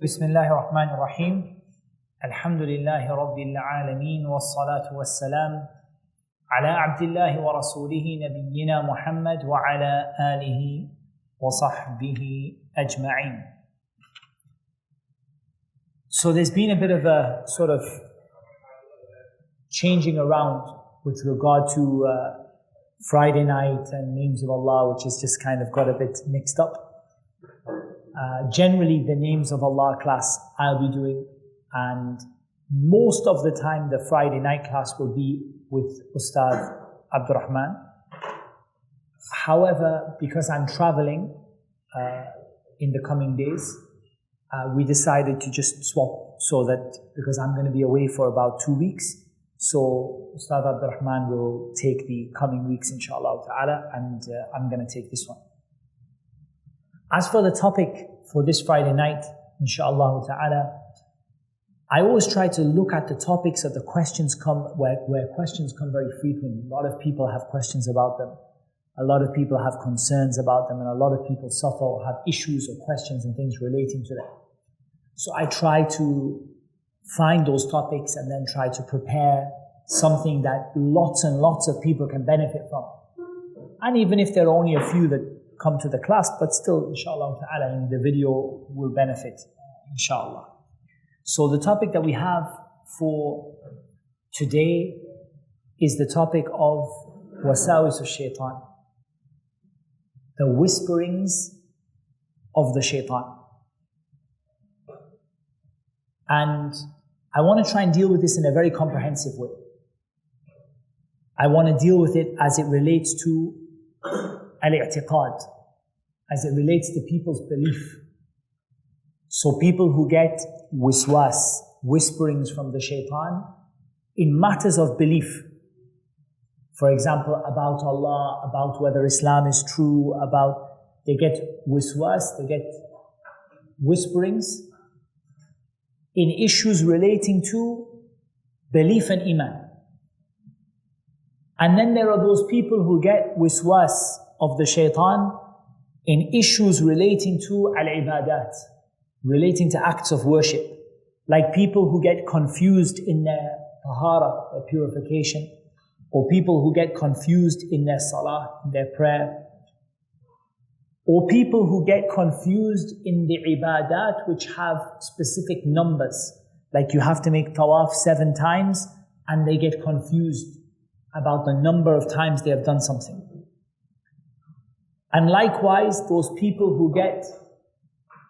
بسم الله الرحمن الرحيم الحمد لله رب العالمين والصلاة والسلام على عبد الله ورسوله نبينا محمد وعلى آله وصحبه أجمعين. So there's been a bit of a sort of changing around with regard to Friday night and names of Allah, which has just kind of got a bit mixed up. Generally the names of Allah class I'll be doing, and most of the time the Friday night class will be with Ustad Abdurrahman. However, because I'm traveling in the coming days, we decided to just swap, so that because I'm going to be away for about 2 weeks, so Ustad Abdurrahman will take the coming weeks inshallah ta'ala, and I'm going to take this one. As for the topic for this Friday night, inshallah ta'ala, I always try to look at the topics of the questions where questions come very frequently. A lot of people have questions about them. A lot of people have concerns about them, and a lot of people suffer or have issues or questions and things relating to them. So I try to find those topics and then try to prepare something that lots and lots of people can benefit from. And even if there are only a few that come to the class, but still, inshallah ta'ala, in the video will benefit, inshallah. So the topic that we have for today is the topic of Waswasah shaytaan, the whisperings of the shaytaan. And I want to try and deal with this in a very comprehensive way. I want to deal with it as it relates to al-i'tiqad, as it relates to people's belief. So people who get waswas, whisperings from the shaitan, in matters of belief. For example, about Allah, about whether Islam is true, they get waswas, they get whisperings in issues relating to belief and iman. And then there are those people who get waswas of the shaitan in issues relating to al-ibadat, relating to acts of worship. Like people who get confused in their tahara, their purification, or people who get confused in their salah, in their prayer, or people who get confused in the ibadat which have specific numbers. Like you have to make tawaf 7 times, and they get confused about the number of times they have done something. And likewise, those people who get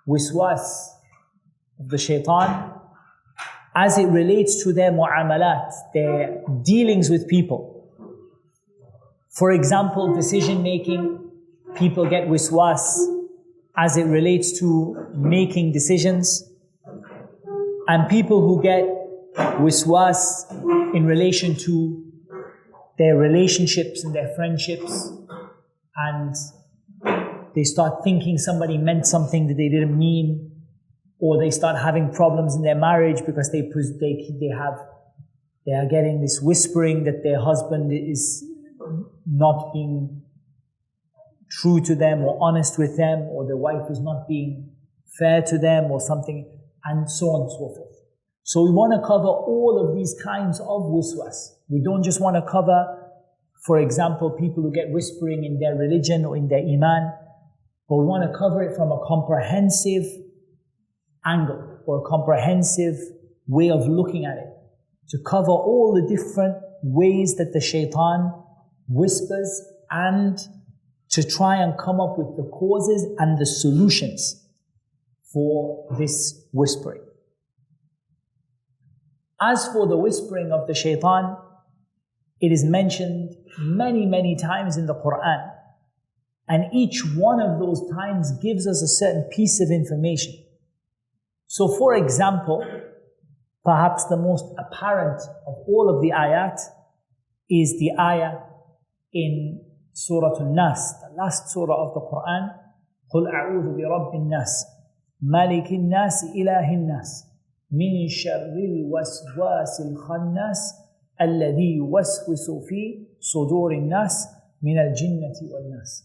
waswas of the shaitan as it relates to their mu'amalat, their dealings with people. For example, decision making, people get waswas as it relates to making decisions. And people who get waswas in relation to their relationships and their friendships, and they start thinking somebody meant something that they didn't mean, or they start having problems in their marriage because they are getting this whispering that their husband is not being true to them or honest with them, or their wife is not being fair to them or something, and so on and so forth. So we want to cover all of these kinds of waswas. We don't just want to cover, for example, people who get whispering in their religion or in their iman, but we want to cover it from a comprehensive angle or a comprehensive way of looking at it, to cover all the different ways that the shaitan whispers, and to try and come up with the causes and the solutions for this whispering. As for the whispering of the shaitan, it is mentioned many, many times in the Quran. And each one of those times gives us a certain piece of information. So for example, perhaps the most apparent of all of the ayat is the ayah in Surah An-Nas, the last surah of the Quran. قُلْ أَعُوذُ بِرَبِّ النَّاسِ مَلِكِ النَّاسِ إِلَهِ النَّاسِ مِنْ شَرِّ الْوَسْوَاسِ الْخَنَّاسِ الَّذِي يُوَسْوِسُ فِي صُدُورِ النَّاسِ مِنَ الْجِنَّةِ وَالنَّاسِ.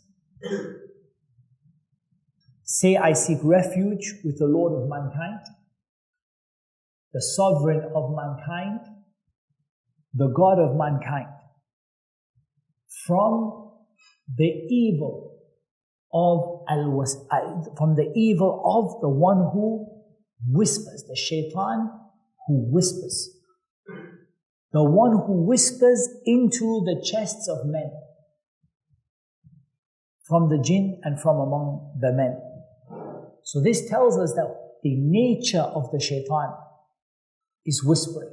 Say, I seek refuge with the Lord of mankind. the sovereign of mankind, the God of mankind, from the evil of the one who whispers, the shaytaan who whispers, the one who whispers into the chests of men, from the jinn and from among the men. So this tells us that the nature of the shaytaan is whispering.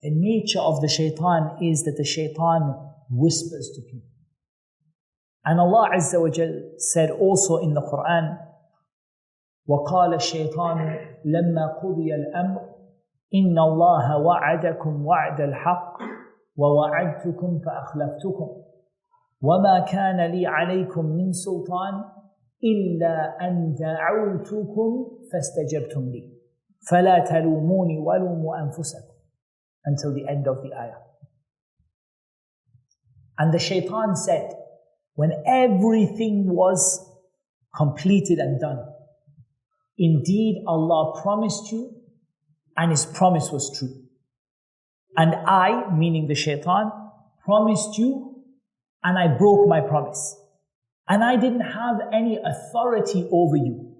The nature of the shaytaan is that the shaytaan whispers to people. And Allah Azza wa Jal said also in the Quran, وَقَالَ الشَّيْطَانُ لَمَّا قُضِيَ الْأَمْرُ إِنَّ اللَّهَ وَعَدَكُمْ وَعْدَ الْحَقِّ وَوَعَدْتُكُمْ فَأَخْلَفْتُكُمْ وَمَا كَانَ لِي عَلَيْكُمْ مِنْ سُلْطَانٍ إِلَّا أَنْ دَعَوْتُكُمْ فَاسْتَجَبْتُمْ لِي فَلَا تَلُومُونِي وَلُومُوا أَنفُسَكُمْ, until the end of the ayah. And the shaitan said, when everything was completed and done, indeed Allah promised you and His promise was true. And I, meaning the shaitan, promised you and I broke my promise. And I didn't have any authority over you,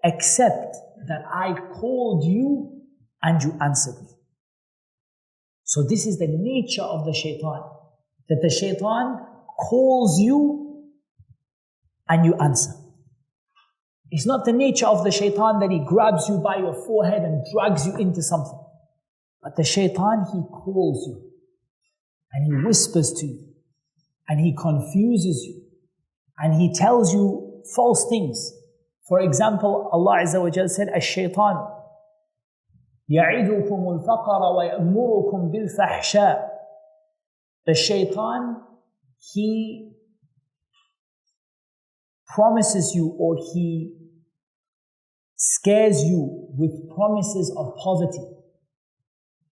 except that I called you and you answered me. So this is the nature of the shaitan, that the shaitan calls you and you answer. It's not the nature of the shaitan that he grabs you by your forehead and drags you into something. But the shaitan, he calls you and he whispers to you and he confuses you and he tells you false things. For example, Allah Azza wa Jal said, الشيطان يعدكم الفقر ويأمركم بالفحشاء. The shaitan, he promises you or he scares you with promises of poverty,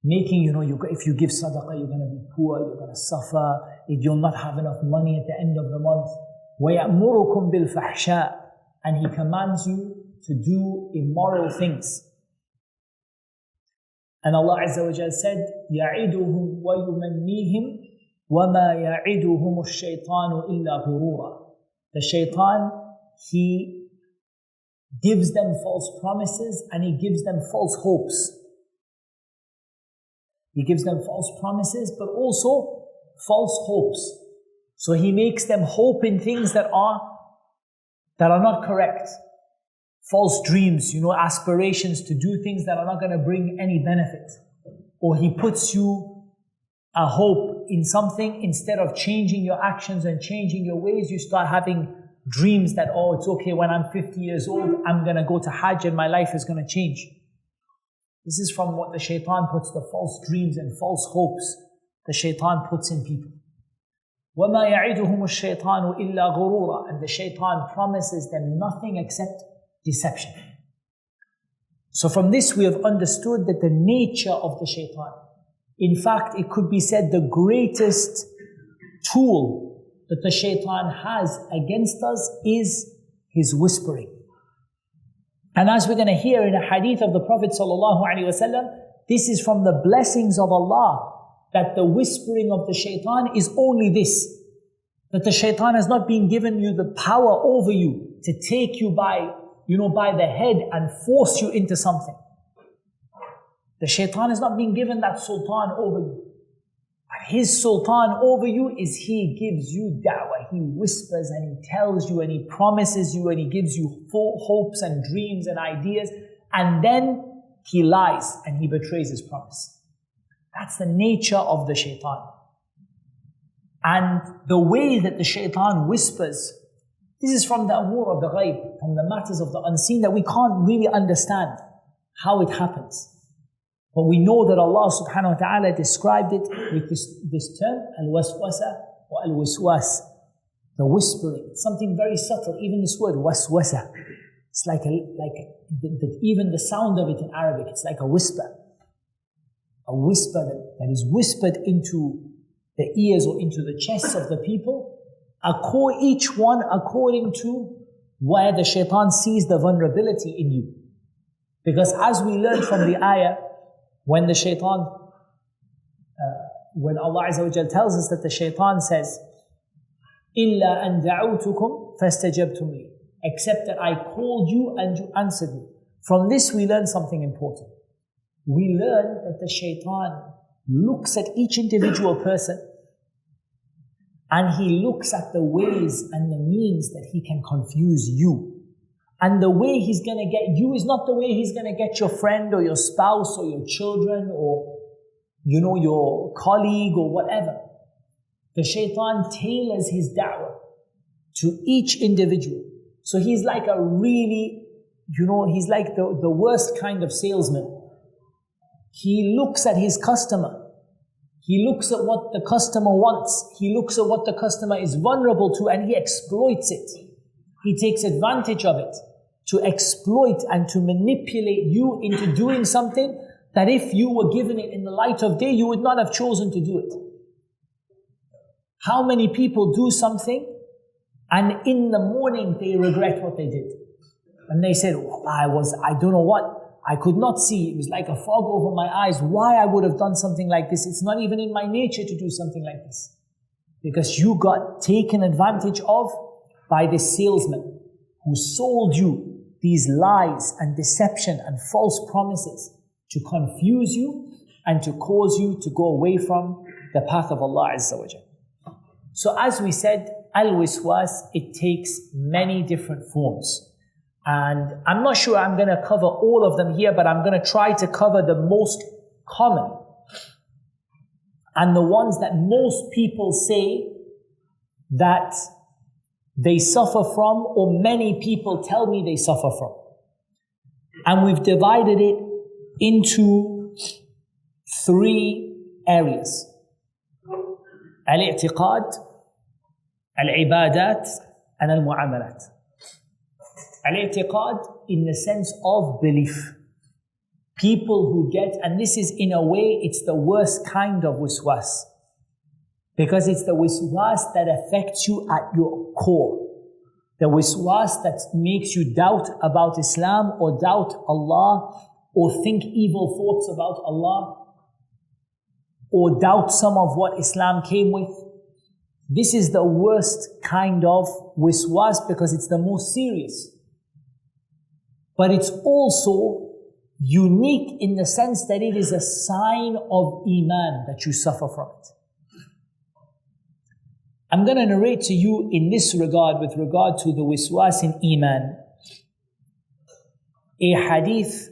making if you give sadaqah, you're going to be poor, you're going to suffer, you'll not have enough money at the end of the month. وَيَأْمُرُكُمْ بِالْفَحْشَاءِ, and he commands you to do immoral things. And Allah Azza wa Jal said, يَعِدُهُمْ وَيُمَنِّيهِمْ وَمَا يَعِدُهُمُ الشَّيْطَانُ إِلَّا غُرُورًا. The shaitan, he gives them false promises and he gives them false hopes. He gives them false promises but also false hopes. So he makes them hope in things that are not correct. False dreams, aspirations to do things that are not going to bring any benefit. Or he puts you a hope in something, instead of changing your actions and changing your ways, you start having dreams that, it's okay, when I'm 50 years old, I'm going to go to Hajj and my life is going to change. This is from what the shaitan puts, the false dreams and false hopes the shaitan puts in people. وَمَا يَعِدُهُمُ الشَّيْطَانُ إِلَّا غُرُورًا. And the shaitan promises them nothing except deception. So from this we have understood that the nature of the shaitan, in fact it could be said the greatest tool that the shaitan has against us is his whispering. And as we're going to hear in a hadith of the Prophet ﷺ, this is from the blessings of Allah, that the whispering of the shaitan is only this, that the shaitan has not been given you the power over you to take you by the head and force you into something. The shaitan has not been given that sultan over you. But his sultan over you is he gives you da'wah. He whispers and he tells you and he promises you and he gives you full hopes and dreams and ideas, and then he lies and he betrays his promise. That's the nature of the shaitan. And the way that the shaitan whispers, this is from the umur of the ghaib, from the matters of the unseen that we can't really understand how it happens. But we know that Allah subhanahu wa ta'ala described it with this term, al-waswasah or al-waswas, the whispering. It's something very subtle. Even this word, waswasah, it's even the sound of it in Arabic, it's like a whisper. A whisper that is whispered into the ears or into the chests of the people, each one according to where the shaitan sees the vulnerability in you. Because as we learned from the ayah, when the shaitan, when Allah Azza wa Jal tells us that the shaitan says, إِلَّا أَن دَعُوتُكُمْ فَاسْتَجَبْتُمْ لِي, except that I called you and you answered me. From this we learn something important. We learn that the shaitan looks at each individual person and he looks at the ways and the means that he can confuse you. And the way he's going to get you is not the way he's going to get your friend or your spouse or your children or, your colleague or whatever. The shaitan tailors his da'wah to each individual. So he's like a really, he's like the worst kind of salesman. He looks at his customer. He looks at what the customer wants. He looks at what the customer is vulnerable to and he exploits it. He takes advantage of it to exploit and to manipulate you into doing something that if you were given it in the light of day, you would not have chosen to do it. How many people do something and in the morning they regret what they did? And they said, I don't know what. I could not see. It was like a fog over my eyes. Why I would have done something like this? It's not even in my nature to do something like this. Because you got taken advantage of by this salesman who sold you these lies and deception and false promises to confuse you and to cause you to go away from the path of Allah Azza wa Jal. So as we said, al-wiswas, it takes many different forms. And I'm not sure I'm going to cover all of them here, but I'm going to try to cover the most common and the ones that most people say that they suffer from, or many people tell me they suffer from. And we've divided it into 3 areas. Al-i'tiqad, al-ibadat, and al-mu'amalat. Al-i'tiqad in the sense of belief. People who get, and this is in a way, it's the worst kind of waswas. Because it's the waswas that affects you at your core. The waswas that makes you doubt about Islam or doubt Allah or think evil thoughts about Allah or doubt some of what Islam came with. This is the worst kind of waswas because it's the most serious. But it's also unique in the sense that it is a sign of Iman that you suffer from it. I'm going to narrate to you in this regard, with regard to the waswas in Iman, a hadith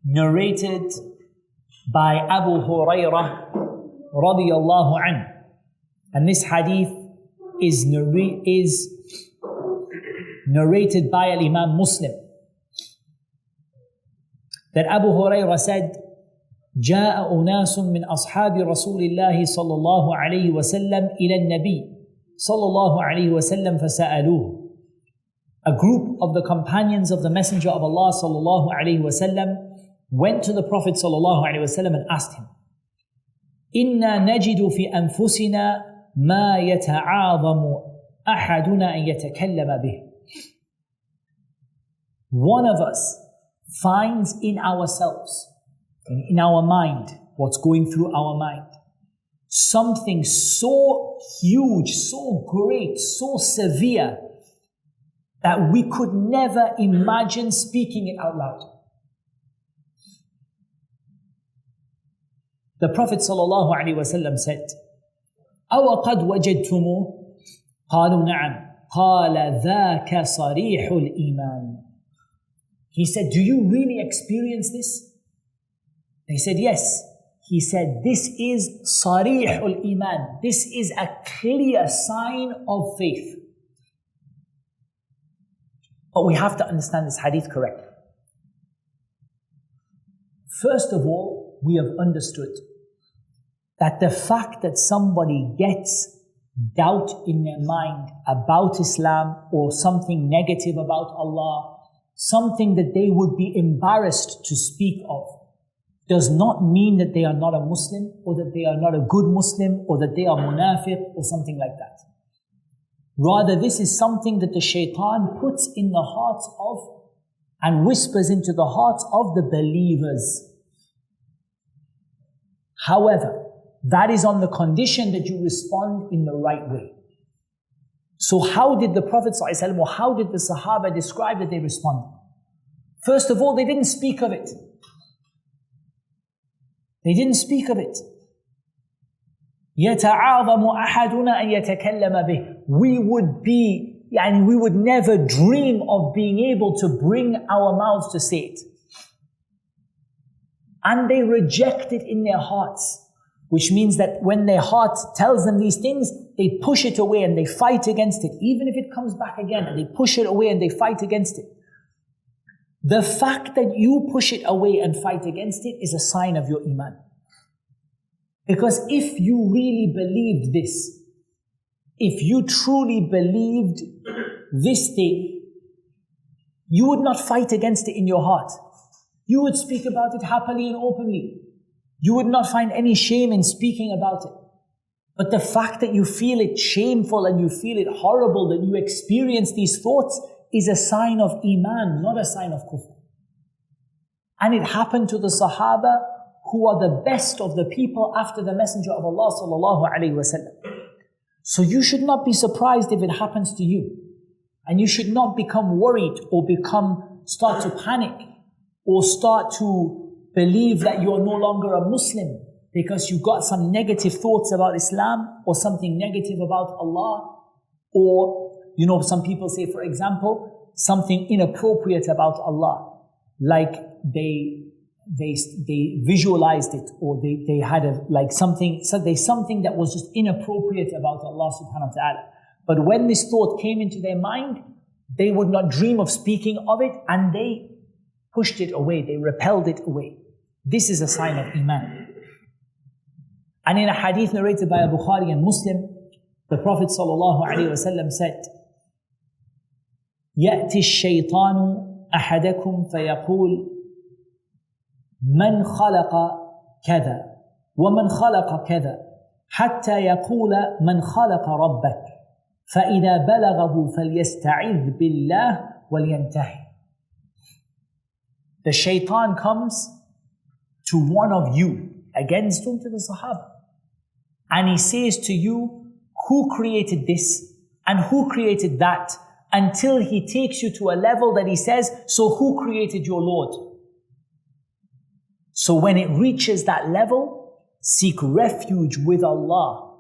narrated by Abu Hurairah radiyallahu anhu. And this hadith is narrated by Imam Muslim. That Abu Hurairah said, جاء أناس من أصحاب رسول الله صلى الله عليه وسلم إلى النبي صلى الله عليه وسلم فسألوه. A group of the companions of the Messenger of Allah صلى الله عليه وسلم went to the Prophet صلى الله عليه وسلم and asked him, إنا نجد في أنفسنا ما يتعاظم أحدنا أن يتكلم به. One of us finds in ourselves, in our mind, what's going through our mind, something so huge, so great, so severe, that we could never imagine speaking it out loud. The Prophet ﷺ said, أَوَ قَدْ وَجَدْتُمُوهُ قَالُوا نَعَمْ قَالَ ذَاكَ صَرِيحُ الْإِيمَانِ. He said, do you really experience this? They said, yes. He said, this is sarihul iman. This is a clear sign of faith. But we have to understand this hadith correctly. First of all, we have understood that the fact that somebody gets doubt in their mind about Islam or something negative about Allah, something that they would be embarrassed to speak of, does not mean that they are not a Muslim, or that they are not a good Muslim, or that they are munafiq, or something like that. Rather, this is something that the shaitan puts in the hearts of and whispers into the hearts of the believers. However, that is on the condition that you respond in the right way. So how did the Prophet ﷺ, or how did the Sahaba describe that they responded? First of all, they didn't speak of it. They didn't speak of it. يَتَعَاظَمُ أَحَدُنَا أَن يَتَكَلَّمَ بِهِ. We would never dream of being able to bring our mouths to say it. And they reject it in their hearts, which means that when their heart tells them these things, they push it away and they fight against it. Even if it comes back again, and they push it away and they fight against it. The fact that you push it away and fight against it is a sign of your iman. Because if you really believed this, if you truly believed this thing, you would not fight against it in your heart. You would speak about it happily and openly. You would not find any shame in speaking about it. But the fact that you feel it shameful and you feel it horrible, that you experience these thoughts, is a sign of iman, not a sign of kufr. And it happened to the Sahaba, who are the best of the people after the Messenger of Allah sallallahu alaihi wasallam. So you should not be surprised if it happens to you. And you should not become worried or start to panic or start to believe that you are no longer a Muslim because you got some negative thoughts about Islam or something negative about Allah, or, some people say, for example, something inappropriate about Allah, like they visualized it, or they had something that was just inappropriate about Allah subhanahu wa ta'ala. But when this thought came into their mind, they would not dream of speaking of it, and they pushed it away, they repelled it away. This is a sign of iman. And in a hadith narrated by Bukhari and Muslim, the Prophet ﷺ said, يَأْتِ الشَّيْطَانُ أَحَدَكُمْ فَيَقُولُ من خلق كذا ومن خلق كذا حتى يقول من خلق ربك فإذا بلغه فليستعذ بالله ولينتهي. The shaitan comes to one of you, against whom? To the Sahaba, and he says to you, who created this and who created that, until he takes you to a level that he says, so who created your Lord? So when it reaches that level, seek refuge with Allah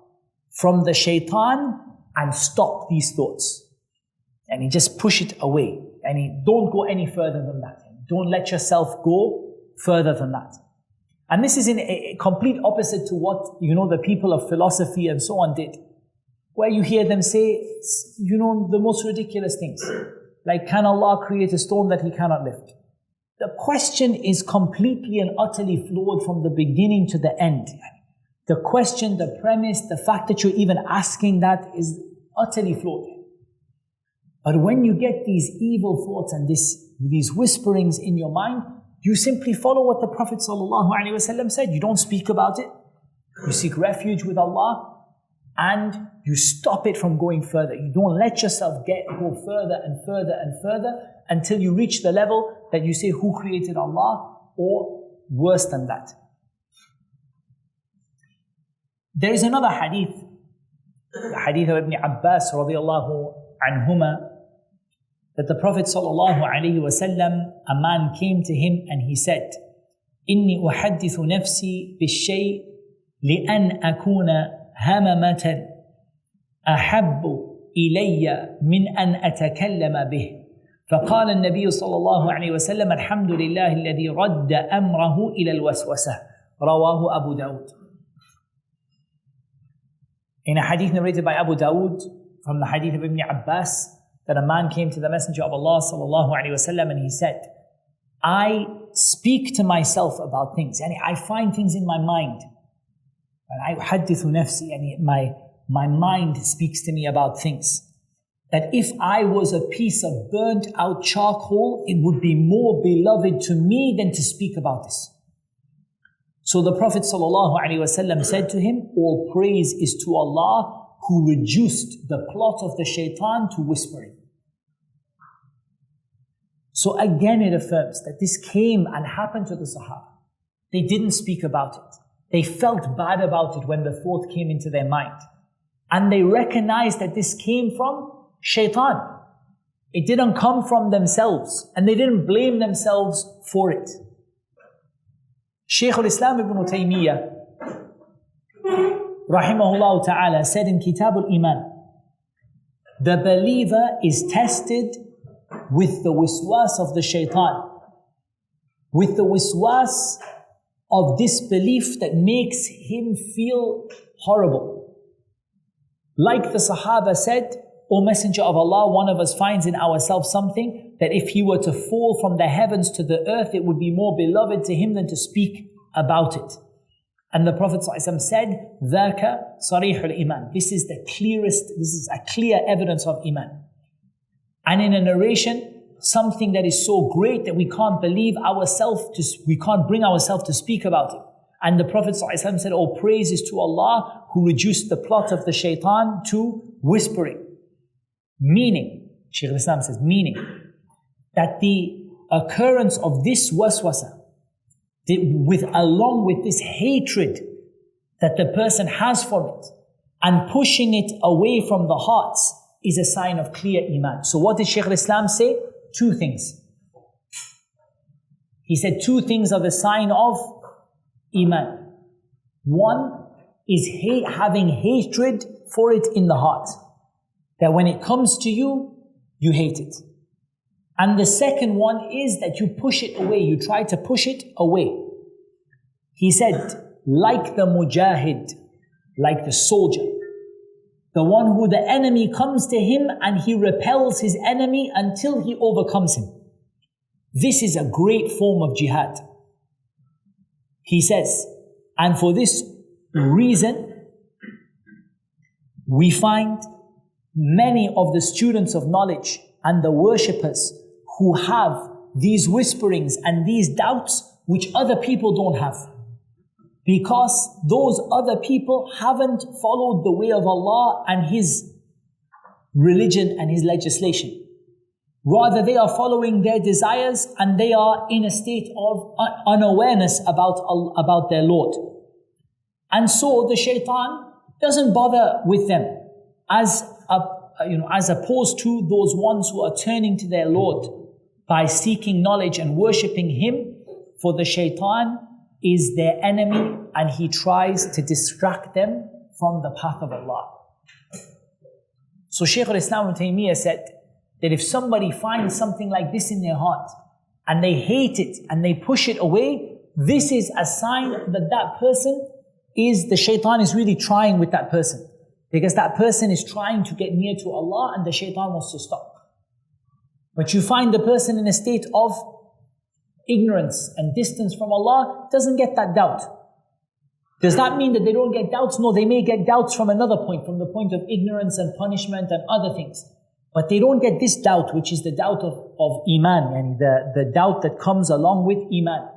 from the shaitan and stop these thoughts. And you just push it away. And you don't go any further than that. Don't let yourself go further than that. And this is in a complete opposite to what, the people of philosophy and so on did. Where you hear them say, the most ridiculous things. Like, can Allah create a stone that He cannot lift? The question is completely and utterly flawed from the beginning to the end. The question, the premise, the fact that you're even asking that is utterly flawed. But when you get these evil thoughts and these whisperings in your mind, you simply follow what the Prophet ﷺ said. You don't speak about it. You seek refuge with Allah and you stop it from going further. You don't let yourself go further and further and further until you reach the level that you say, who created Allah, or worse than that. There is another hadith, the hadith of Ibn Abbas radiallahu anhuma, that the Prophet sallallahu alayhi wasallam, a man came to him and he said, إِنِّي أُحَدِّثُ نَفْسِي بِالشَّيْءِ لِأَنْ أَكُونَ هَمَمَةً أَحَبُّ إِلَيَّ مِنْ أَنْ أَتَكَلَّمَ بِهِ. فقال النبي صلى الله عليه وسلم الحمد لله الذي رد أمره إلى الوسوسة رواه أبو داود. In a hadith narrated by Abu Dawood from the hadith of Ibn Abbas, that a man came to the Messenger of Allah صلى الله عليه وسلم and he said, I speak to myself about things, and I find things in my mind, and I أحدث نفسي, and my mind speaks to me about things, that if I was a piece of burnt out charcoal, it would be more beloved to me than to speak about this. So the Prophet ﷺ said to him, all praise is to Allah who reduced the plot of the shaitan to whispering. So again it affirms that this came and happened to the Sahaba. They didn't speak about it. They felt bad about it when the thought came into their mind. And they recognized that this came from shaytaan. It didn't come from themselves. And they didn't blame themselves for it. Shaykh al-Islam ibn Taymiyyah rahimahullah ta'ala said in Kitab al-Iman, the believer is tested with the waswas of the shaytaan, with the waswas of disbelief that makes him feel horrible. Like the Sahaba said, O Messenger of Allah, one of us finds in ourselves something that if he were to fall from the heavens to the earth, it would be more beloved to him than to speak about it. And the Prophet ﷺ said, ذَاكَ صَرِيحُ الْإِيمَانِ. This is a clear evidence of Iman. And in a narration, something that is so great that we can't bring ourselves to speak about it. And the Prophet ﷺ said, oh, praise is to Allah who reduced the plot of the shaytaan to whispering. Meaning, Shaykh al-Islam says, meaning that the occurrence of this waswasah, along with this hatred that the person has for it, and pushing it away from the hearts, is a sign of clear Iman. So what did Shaykh al-Islam say? Two things. He said two things are the sign of Iman. One is having hatred for it in the heart. That when it comes to you, you hate it. And the second one is that you push it away. You try to push it away. He said, like the mujahid, like the soldier, the one who the enemy comes to him and he repels his enemy until he overcomes him. This is a great form of jihad. He says, and for this reason, we find many of the students of knowledge and the worshippers who have these whisperings and these doubts which other people don't have. Because those other people haven't followed the way of Allah and His religion and His legislation. Rather, they are following their desires and they are in a state of unawareness about their Lord. And so the shaytaan doesn't bother with them as opposed to those ones who are turning to their Lord by seeking knowledge and worshipping Him. For the shaytaan is their enemy and he tries to distract them from the path of Allah. So Shaykh al-Islam ibn Taymiyyah said that if somebody finds something like this in their heart and they hate it and they push it away, this is a sign that that person the shaytaan is really trying with that person. Because that person is trying to get near to Allah and the shaytaan wants to stop. But you find the person in a state of ignorance and distance from Allah, doesn't get that doubt. Does that mean that they don't get doubts? No, they may get doubts from another point, from the point of ignorance and punishment and other things. But they don't get this doubt, which is the doubt of Iman, and the doubt that comes along with Iman.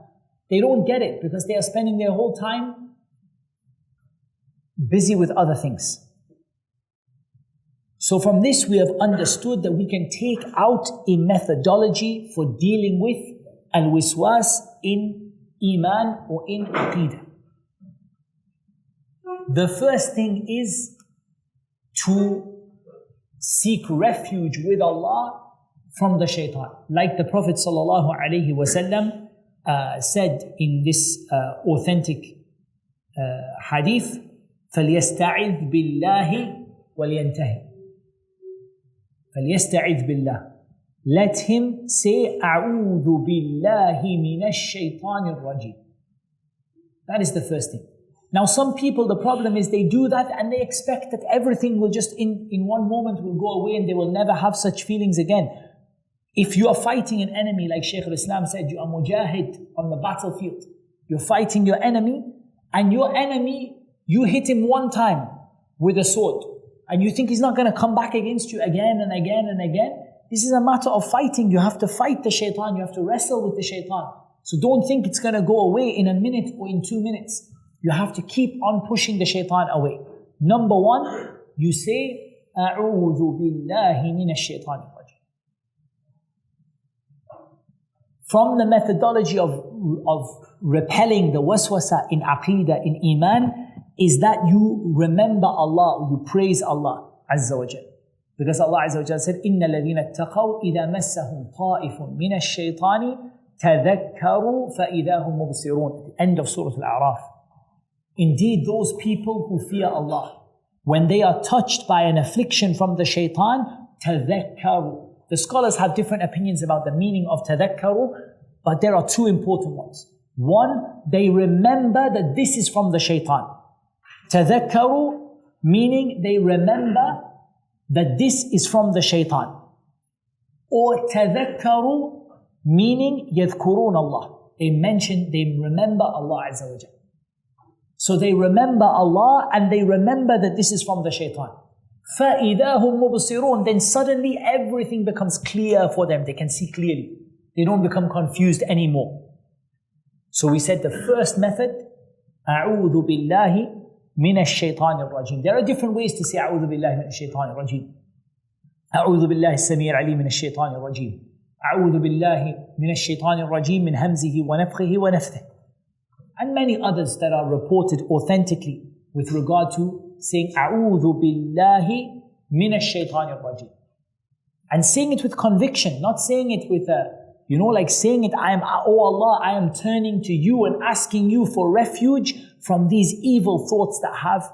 They don't get it because they are spending their whole time busy with other things. So from this we have understood that we can take out a methodology for dealing with al-wiswas in Iman or in Aqidah. The first thing is to seek refuge with Allah from the shaytaan. Like the Prophet ﷺ said in this authentic hadith, فَلْيَسْتَعِذْ بِاللَّهِ وَلْيَنْتَهِ. فَلْيَسْتَعِذْ بِاللَّهِ. Let him say, أَعُوذُ بِاللَّهِ مِنَ الشَّيْطَانِ الرَّجِيمِ. That is the first thing. Now some people, the problem is they do that and they expect that everything will just in one moment will go away and they will never have such feelings again. If you are fighting an enemy, like Shaykh al-Islam said, you are mujahid on the battlefield. You're fighting your enemy, and your enemy, you hit him one time with a sword and you think he's not going to come back against you again and again and again. This is a matter of fighting. You have to fight the shaytaan. You have to wrestle with the shaytaan. So don't think it's going to go away in a minute or in 2 minutes. You have to keep on pushing the shaytaan away. Number one, you say, أعوذ بالله من الشيطان الرجيم. from the methodology of repelling the waswasah in aqidah, in iman, is that you remember Allah, you praise Allah Azza wa Jal. Because Allah Azza wa Jal said, إِنَّ الَّذِينَ اتَّقَوْا إِذَا مَسَّهُمْ طَائِفٌ مِنَ الشَّيْطَانِ تَذَكَّرُوا فَإِذَا هُمْ مُبْصِرُونَ. The end of Surah Al-A'raf. Indeed, those people who fear Allah, when they are touched by an affliction from the shaitan, تَذَكَّرُوا. The scholars have different opinions about the meaning of تَذَكَّرُوا, but there are two important ones. One, they remember that this is from the shaitan. تَذَكَّرُوا, meaning they remember that this is from the shaitan. Or تَذَكَّرُوا, meaning يَذْكُرُونَ Allah. They remember Allah Azza wa Jal. So they remember Allah and they remember that this is from the shaitan. فَإِذَا هُمْ مُبْصِرُونَ. Then suddenly everything becomes clear for them. They can see clearly. They don't become confused anymore. So we said the first method, أعوذ بالله من الشيطان الرجيم. There are different ways to say أعوذ بالله من الشيطان الرجيم. أعوذ بالله السميع العليم من الشيطان الرجيم. أعوذ بالله من الشيطان الرجيم من همزه ونفخه ونفثه. And many others that are reported authentically with regard to saying أعوذ بالله من الشيطان الرجيم. And saying it with conviction, not saying it with like saying it, oh Allah, I am turning to you and asking you for refuge from these evil thoughts that have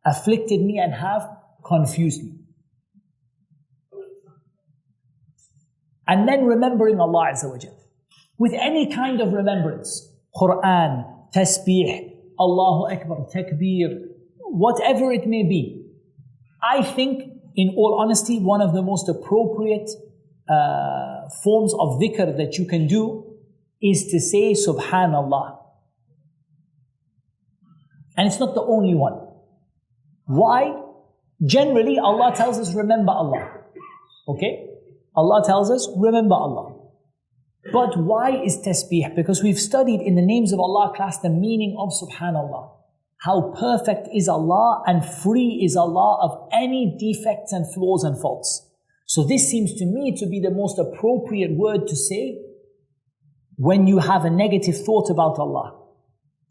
afflicted me and have confused me. And then remembering Allah Azza wa Jal. With any kind of remembrance, Quran, tasbih, Allahu Akbar, takbir, whatever it may be. I think, in all honesty, one of the most appropriate forms of dhikr that you can do is to say Subhanallah. And it's not the only one. Why? Generally, Allah tells us, remember Allah. Okay? Allah tells us, remember Allah. But why is tasbih? Because we've studied in the names of Allah class the meaning of Subhanallah. How perfect is Allah and free is Allah of any defects and flaws and faults. So this seems to me to be the most appropriate word to say when you have a negative thought about Allah.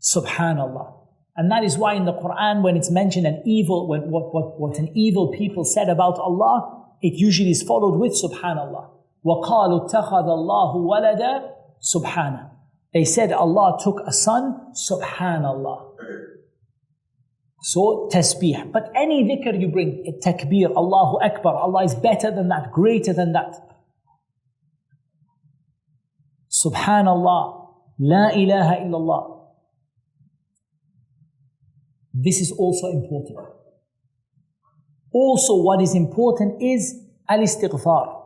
Subhanallah. And that is why in the Quran, when it's mentioned what an evil people said about Allah, it usually is followed with Subhanallah. وَقَالُوا اتَّخَذَ اللَّهُ وَلَدًا Subhana. They said Allah took a son, Subhanallah. So, tasbih. But any dhikr you bring, takbir, Allahu Akbar, Allah is better than that, greater than that. Subhanallah, La ilaha illallah. This is also important. Also, what is important is al-istighfar.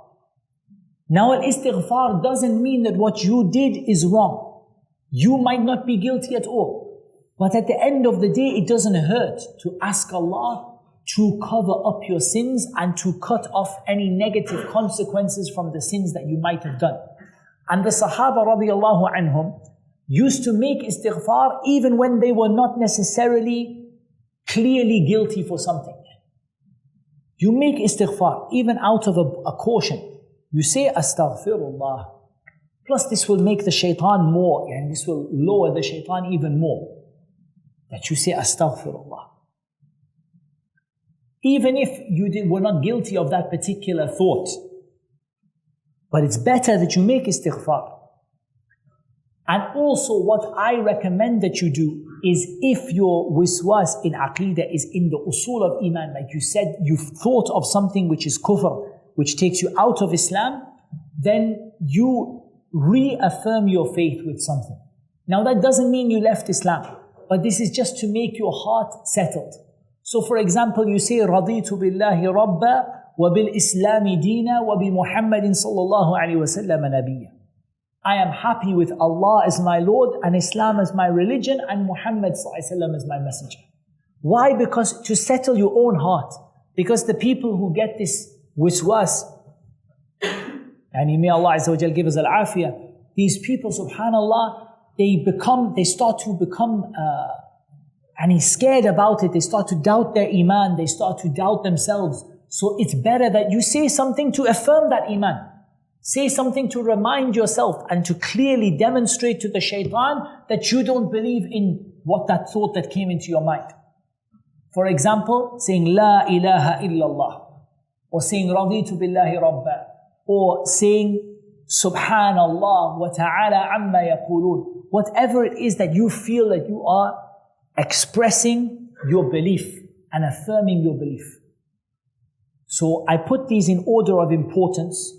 Now, al-istighfar doesn't mean that what you did is wrong. You might not be guilty at all. But at the end of the day, it doesn't hurt to ask Allah to cover up your sins and to cut off any negative consequences from the sins that you might have done. And the Sahaba radiallahu anhum used to make istighfar even when they were not necessarily clearly guilty for something. You make istighfar even out of a caution. You say astaghfirullah. Plus this will make the shaitan more, and this will lower the shaitan even more. That you say astaghfirullah. Even if you were not guilty of that particular thought. But it's better that you make istighfar. And also what I recommend that you do is if your wiswas in aqidah is in the usul of iman, like you said, you've thought of something which is kufr, which takes you out of Islam, then you reaffirm your faith with something. Now that doesn't mean you left Islam, but this is just to make your heart settled. So for example, you say, رَضِيتُ بِاللَّهِ رَبَّا وَبِالْإِسْلَامِ دِينًا وَبِمُحَمَّدٍ صَلَّى اللَّهُ عَلَيْهِ وَسَلَّمَ نَبِيًّا. I am happy with Allah as my Lord and Islam as my religion and Muhammad ﷺ as my messenger. Why? Because to settle your own heart. Because the people who get this waswas, and may Allah Azza wa Jal give us al-afiyah, these people, subhanallah, they start to become and he's scared about it. They start to doubt their iman. They start to doubt themselves. So it's better that you say something to affirm that iman. Say something to remind yourself and to clearly demonstrate to the shaitan that you don't believe in what that thought that came into your mind. For example, saying La ilaha illallah, or saying Raditu billahi rabba, or saying Subhanallah wa ta'ala amma yaqulun. Whatever it is that you feel that you are expressing your belief and affirming your belief. So I put these in order of importance.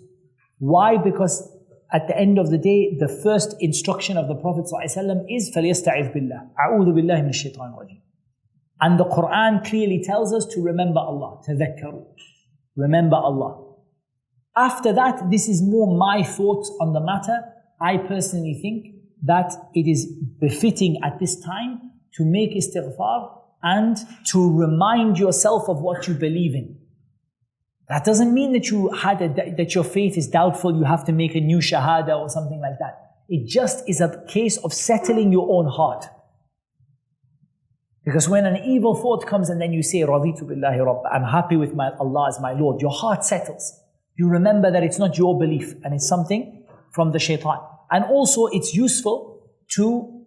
Why? Because at the end of the day, the first instruction of the Prophet ﷺ is فَلْيَسْتَعِذْ بِاللَّهِ أَعُوذُ بِاللَّهِ مِنَ الشَّيْطَانِ الرَّجِيمِ. And the Quran clearly tells us to remember Allah. تَذَكَّرُوا. Remember Allah. After that, this is more my thoughts on the matter. I personally think that it is befitting at this time to make istighfar and to remind yourself of what you believe in. That doesn't mean that that your faith is doubtful, you have to make a new shahada or something like that. It just is a case of settling your own heart. Because when an evil thought comes and then you say, Raditu billahi rabba, I'm happy with Allah as my Lord, your heart settles. You remember that it's not your belief and it's something from the shaitan. And also it's useful to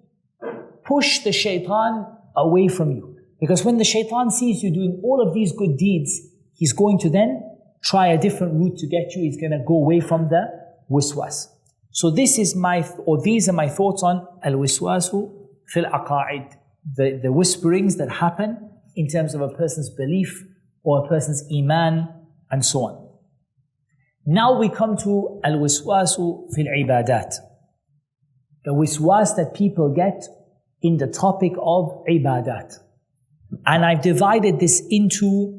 push the shaitan away from you. Because when the shaitan sees you doing all of these good deeds, he's going to then try a different route to get you. He's going to go away from the wiswas. So these are my thoughts on al-wiswasu fil aqa'id. The whisperings that happen in terms of a person's belief or a person's iman and so on. Now we come to al-wiswasu fil ibadat. The wiswas that people get in the topic of ibadat. And I've divided this into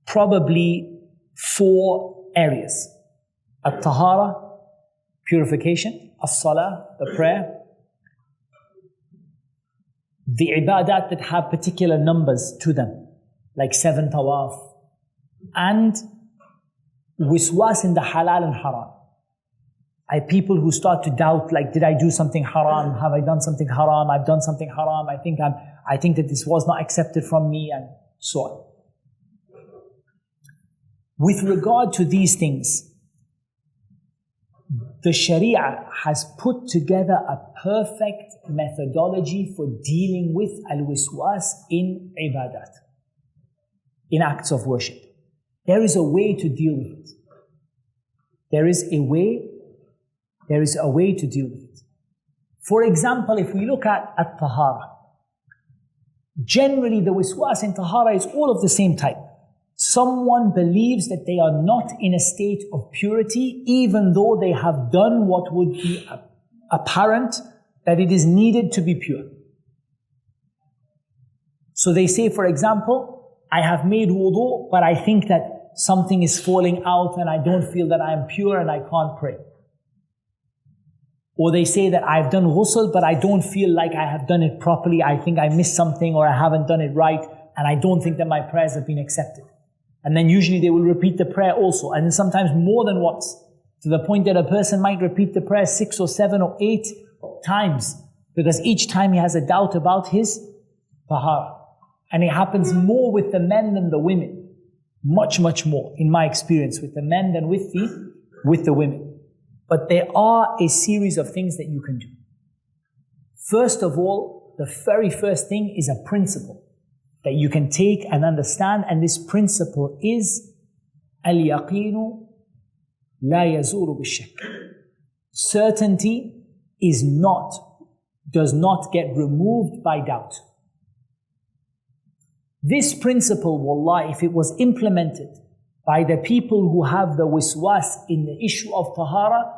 probably 4 areas. At-tahara, purification. As-salah, the prayer. The ibadat that have particular numbers to them, like 7 tawaf. And wiswas in the halal and haram. People who start to doubt, like, did I do something haram? Have I done something haram? I've done something haram. I think that this was not accepted from me, and so on. With regard to these things, the Sharia has put together a perfect methodology for dealing with al-wiswas in ibadat, in acts of worship. There is a way to deal with it. There is a way to deal with it. For example, if we look at at-tahara, generally the wiswas in tahara is all of the same type. Someone believes that they are not in a state of purity, even though they have done what would be apparent that it is needed to be pure. So they say, for example, I have made wudu, but I think that something is falling out and I don't feel that I am pure and I can't pray. Or they say that I've done ghusl, but I don't feel like I have done it properly. I think I missed something or I haven't done it right, and I don't think that my prayers have been accepted. And then usually they will repeat the prayer also, and sometimes more than once, to the point that a person might repeat the prayer 6 or 7 or 8 times, because each time he has a doubt about his tahara. And it happens more with the men than the women. Much, much more, in my experience, with the men than with the women. But there are a series of things that you can do. First of all, the very first thing is a principle that you can take and understand, and this principle is al-yaqinu la yazuru bil-shakk. Certainty does not get removed by doubt. This principle, wallah, if it was implemented by the people who have the wiswas in the issue of tahara,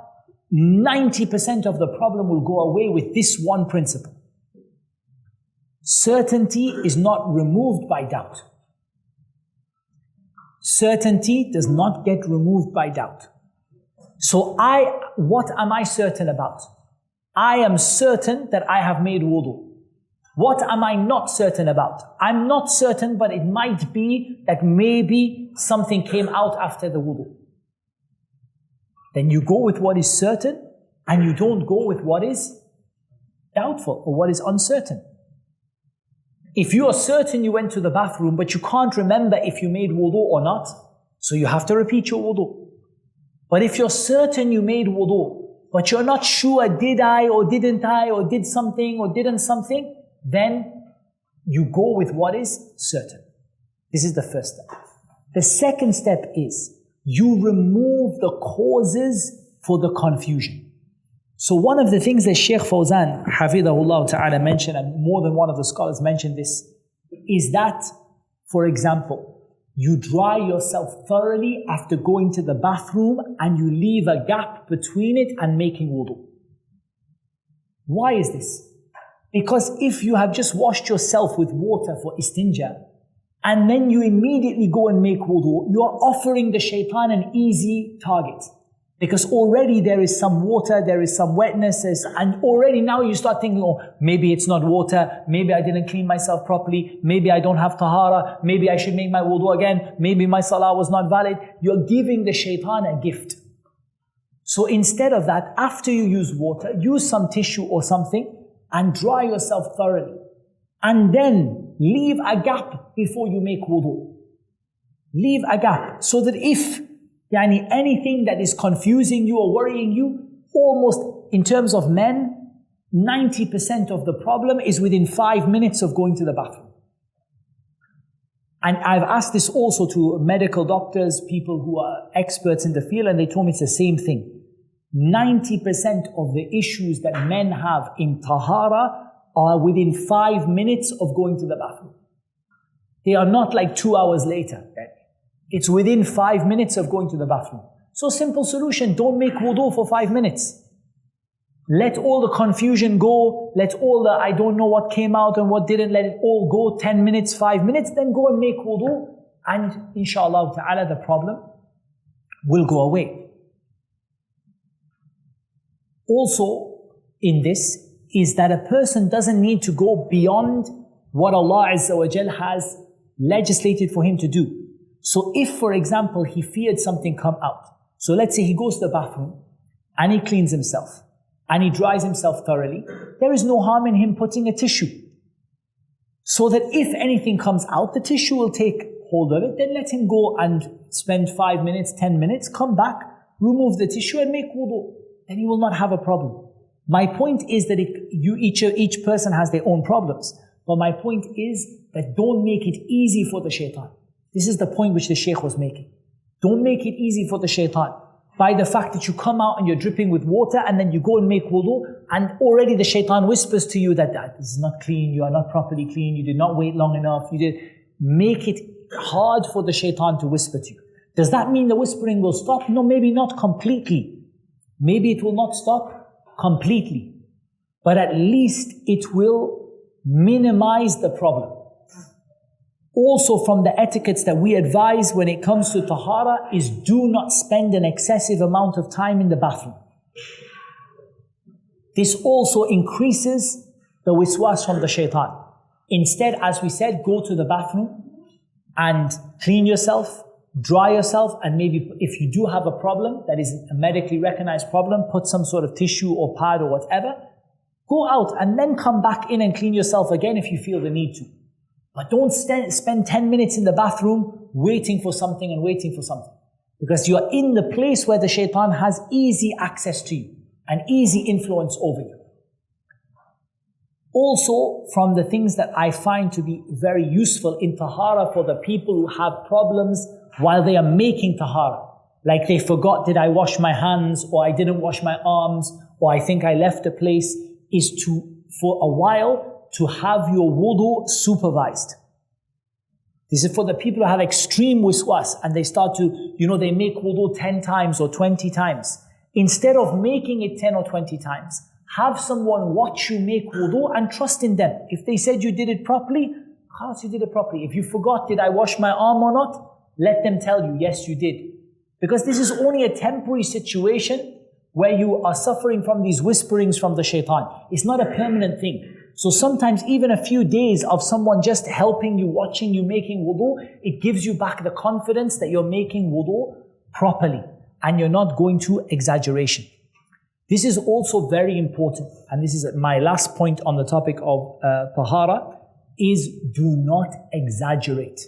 90% of the problem will go away with this one principle. Certainty is not removed by doubt. Certainty does not get removed by doubt. So what am I certain about? I am certain that I have made wudu. What am I not certain about? I'm not certain, but it might be that maybe something came out after the wudu. Then you go with what is certain and you don't go with what is doubtful or what is uncertain. If you are certain you went to the bathroom but you can't remember if you made wudu or not, So you have to repeat your wudu. But if you're certain you made wudu, but you're not sure, did I or didn't I, or did something or didn't something, then you go with what is certain. This is the first step. The second step is you remove the causes for the confusion. So one of the things that Shaykh Fawzan, Hafidahullah Ta'ala, mentioned, and more than one of the scholars mentioned this, is that, for example, you dry yourself thoroughly after going to the bathroom and you leave a gap between it and making wudu. Why is this? Because if you have just washed yourself with water for istinja, and then you immediately go and make wudu, you are offering the shaitan an easy target. Because already there is some water, there is some wetness, and already now you start thinking, oh, maybe it's not water, maybe I didn't clean myself properly, maybe I don't have tahara, maybe I should make my wudu again, maybe my salah was not valid. You're giving the shaitan a gift. So instead of that, after you use water, use some tissue or something and dry yourself thoroughly. And then leave a gap before you make wudu. Leave a gap so that if anything that is confusing you or worrying you, almost in terms of men, 90% of the problem is within 5 minutes of going to the bathroom. And I've asked this also to medical doctors, people who are experts in the field, and they told me it's the same thing. 90% of the issues that men have in tahara are within 5 minutes of going to the bathroom. They are not like 2 hours later. It's within 5 minutes of going to the bathroom. So simple solution, don't make wudu for 5 minutes. Let all the confusion go, let all the I don't know what came out and what didn't, let it all go, 10 minutes, 5 minutes, then go and make wudu, and inshallah ta'ala the problem will go away. Also in this is that a person doesn't need to go beyond what Allah Azza wa Jal has legislated for him to do. So if, for example, he feared something come out, so let's say he goes to the bathroom and he cleans himself and he dries himself thoroughly, there is no harm in him putting a tissue. So that if anything comes out, the tissue will take hold of it, then let him go and spend 5 minutes, 10 minutes, come back, remove the tissue and make wudu. Then he will not have a problem. My point is that each person has their own problems. But my point is that don't make it easy for the shaitan. This is the point which the Shaykh was making. Don't make it easy for the shaitan by the fact that you come out and you're dripping with water and then you go and make wudu, and already the shaitan whispers to you that this is not clean, you are not properly clean, you did not wait long enough, you did. Make it hard for the shaitan to whisper to you. Does that mean the whispering will stop? No, maybe not completely. Maybe it will not stop completely. But at least it will minimize the problem. Also from the etiquettes that we advise when it comes to tahara is do not spend an excessive amount of time in the bathroom. This also increases the waswas from the shaitan. Instead, as we said, go to the bathroom and clean yourself, dry yourself, and maybe if you do have a problem that is a medically recognized problem, put some sort of tissue or pad or whatever, go out and then come back in and clean yourself again if you feel the need to. But don't spend 10 minutes in the bathroom waiting for something and waiting for something. Because you are in the place where the shaitan has easy access to you and easy influence over you. Also, from the things that I find to be very useful in tahara for the people who have problems while they are making tahara, like they forgot, did I wash my hands, or I didn't wash my arms, or I think I left a place, is to, for a while, to have your wudu supervised. This is for the people who have extreme waswas and they start to, they make wudu 10 times or 20 times. Instead of making it 10 or 20 times, have someone watch you make wudu and trust in them. If they said you did it properly, khalas, you did it properly. If you forgot, did I wash my arm or not? Let them tell you, yes, you did. Because this is only a temporary situation where you are suffering from these whisperings from the shaitan. It's not a permanent thing. So sometimes even a few days of someone just helping you, watching you making wudu, it gives you back the confidence that you're making wudu properly and you're not going to exaggeration. This is also very important, and this is my last point on the topic of tahara, is do not exaggerate.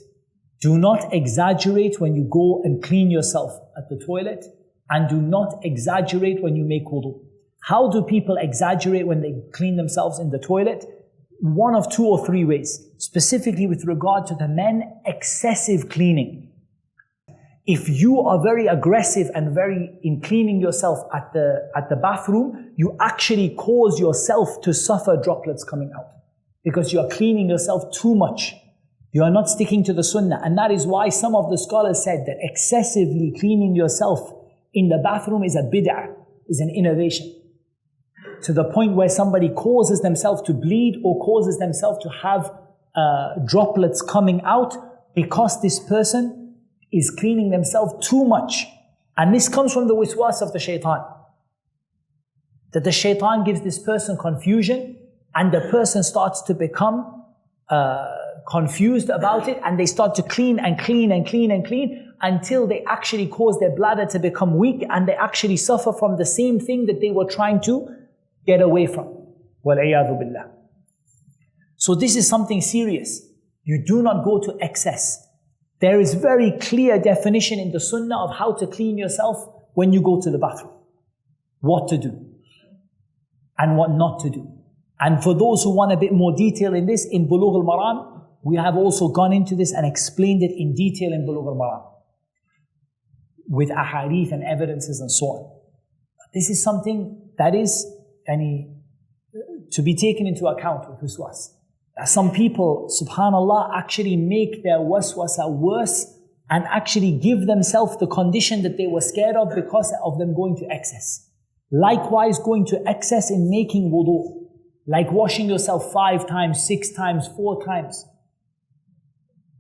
Do not exaggerate when you go and clean yourself at the toilet, and do not exaggerate when you make wudu. How do people exaggerate when they clean themselves in the toilet? One of two or three ways. Specifically with regard to the men, excessive cleaning. If you are very aggressive and very in cleaning yourself at the bathroom, you actually cause yourself to suffer droplets coming out. Because you are cleaning yourself too much. You are not sticking to the sunnah. And that is why some of the scholars said that excessively cleaning yourself in the bathroom is a bid'ah, is an innovation. To the point where somebody causes themselves to bleed or causes themselves to have droplets coming out because this person is cleaning themselves too much. And this comes from the waswasah of the shaytaan. That the shaytaan gives this person confusion, and the person starts to become confused about it, and they start to clean and clean and clean and clean until they actually cause their bladder to become weak, and they actually suffer from the same thing that they were trying to get away from. وَالْعِيَاذُ بِاللَّهِ. So this is something serious. You do not go to excess. There is very clear definition in the sunnah of how to clean yourself when you go to the bathroom. What to do and what not to do. And for those who want a bit more detail in this, in Bulugh al-Maram, we have also gone into this and explained it in detail in Bulugh al-Maram, with ahadith and evidences and so on. This is something that is to be taken into account with waswas. Some people, subhanallah, actually make their waswasah worse and actually give themselves the condition that they were scared of because of them going to excess. Likewise, going to excess in making wudu, like washing yourself 5 times, 6 times, 4 times.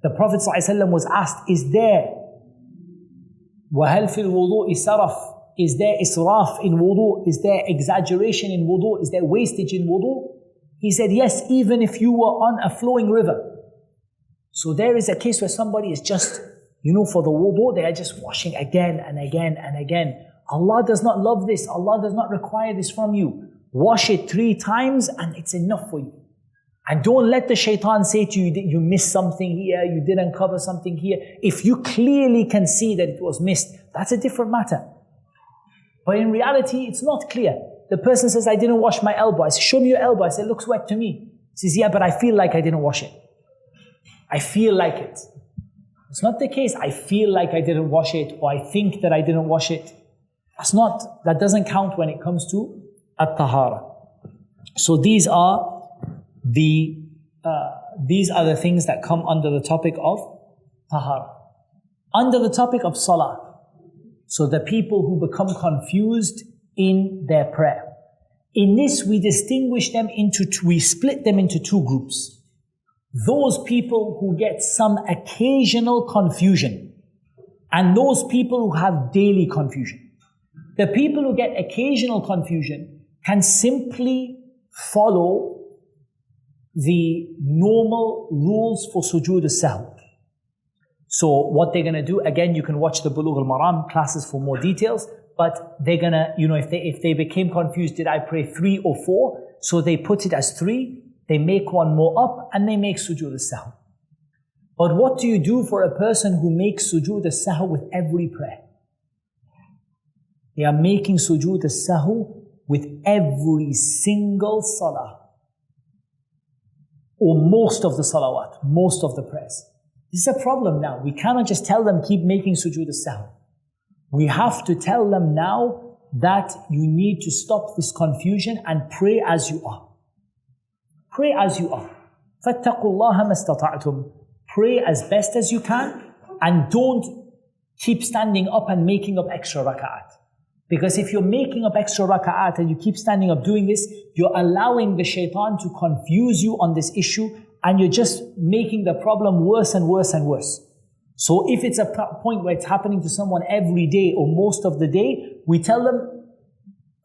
The Prophet ﷺ was asked, is there وَهَلْ فِي الْوُضُوءِ سَرَفٍ? Is there israf in wudu? Is there exaggeration in wudu? Is there wastage in wudu? He said, yes, even if you were on a flowing river. So there is a case where somebody is just, for the wudu, they are just washing again and again and again. Allah does not love this. Allah does not require this from you. Wash it 3 times and it's enough for you. And don't let the shaitan say to you that you missed something here, you didn't cover something here. If you clearly can see that it was missed, that's a different matter. But in reality, it's not clear. The person says, I didn't wash my elbow. I say, show me your elbow. I say, it looks wet to me. He says, yeah, but I feel like I didn't wash it. I feel like it. It's not the case, I feel like I didn't wash it, or I think that I didn't wash it. That doesn't count when it comes to at-tahara. So these are the things that come under the topic of tahara. Under the topic of salah. So the people who become confused in their prayer. In this, we split them into 2 groups. Those people who get some occasional confusion, and those people who have daily confusion. The people who get occasional confusion can simply follow the normal rules for sujood al-sahw. So what they're going to do, again, you can watch the Bulugh al-Maram classes for more details, but they're going to, if they became confused, did I pray 3 or 4? So they put it as 3, they make 1 more up, and they make sujood al-sahw. But what do you do for a person who makes sujood al-sahw with every prayer? They are making sujood al-sahw with every single salah, or most of the salawat, most of the prayers. This is a problem now. We cannot just tell them keep making sujood al-sahw. We have to tell them now that you need to stop this confusion and pray as you are. Pray as you are. فَاتَّقُوا اللَّهَ مَا اسْتَطَعْتُمْ. Pray as best as you can, and don't keep standing up and making up extra raka'at. Because if you're making up extra raka'at and you keep standing up doing this, you're allowing the shaitan to confuse you on this issue, and you're just making the problem worse and worse and worse. So if it's a point where it's happening to someone every day or most of the day, we tell them,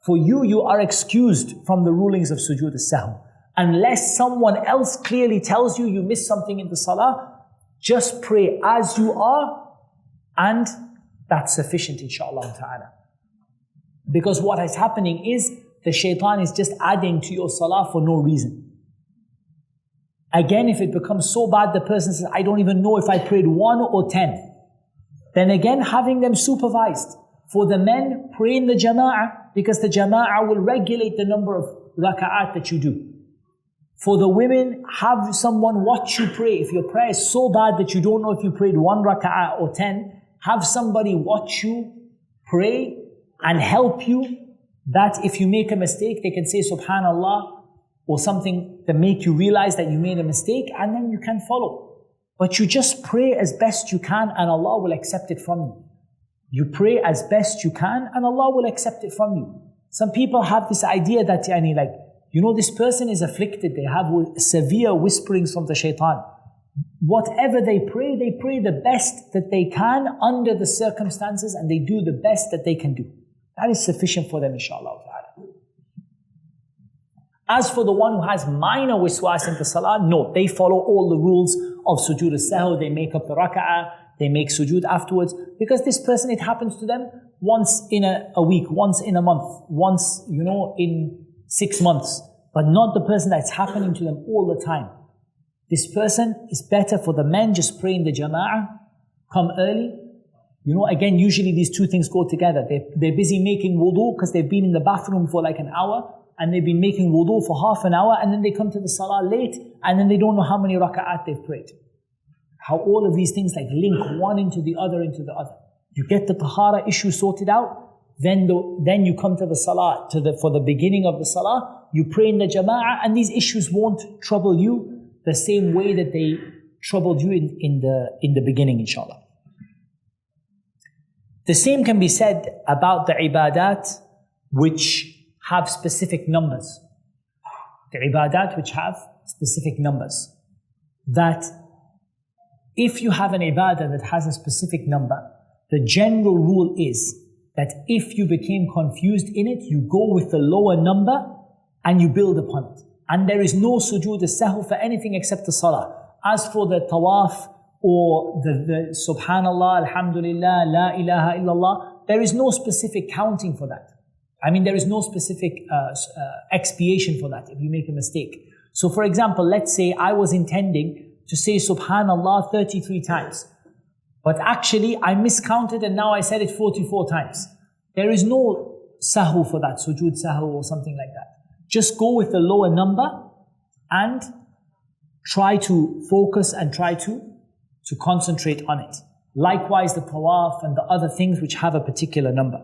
for you are excused from the rulings of sujood al-sahw. Unless someone else clearly tells you missed something in the salah, just pray as you are, and that's sufficient, inshaAllah ta'ala. Because what is happening is, the shaitan is just adding to your salah for no reason. Again, if it becomes so bad, the person says, I don't even know if I prayed 1 or 10. Then again, having them supervised. For the men, pray in the jama'ah, because the jama'ah will regulate the number of raka'at that you do. For the women, have someone watch you pray. If your prayer is so bad that you don't know if you prayed 1 raka'ah or 10, have somebody watch you pray and help you, that if you make a mistake, they can say subhanallah or something that make you realize that you made a mistake, and then you can follow. But you just pray as best you can and Allah will accept it from you. You pray as best you can and Allah will accept it from you. Some people have this idea that, this person is afflicted, they have severe whisperings from the shaytaan. Whatever they pray the best that they can under the circumstances, and they do the best that they can do. That is sufficient for them, inshallah ta'ala. As for the one who has minor wiswas in the salah, no, they follow all the rules of sujood al-sahw, they make up the raka'ah, they make sujood afterwards, because this person, it happens to them once in a week, once in a month, once, in 6 months, but not the person that's happening to them all the time. This person is better for the men, just pray in the jama'ah, come early. Again, usually these two things go together. They're busy making wudu because they've been in the bathroom for like an hour, and they've been making wudu for half an hour, and then they come to the salah late, and then they don't know how many raka'at they've prayed. How all of these things link one into the other. You get the tahara issue sorted out, then you come to the salah, for the beginning of the salah, you pray in the jama'ah, and these issues won't trouble you the same way that they troubled you in the beginning, inshallah. The same can be said about the ibadat which have specific numbers. The ibadat which have specific numbers. That if you have an ibadah that has a specific number, the general rule is that if you became confused in it, you go with the lower number and you build upon it. And there is no sujood al-sahw for anything except the salah. As for the tawaf or the subhanallah, alhamdulillah, la ilaha illallah, there is no specific counting for that. There is no specific expiation for that if you make a mistake. So for example, let's say I was intending to say subhanallah 33 times. But actually I miscounted and now I said it 44 times. There is no sahw for that, sujood sahw or something like that. Just go with the lower number and try to focus and try to concentrate on it. Likewise the tawaf and the other things which have a particular number.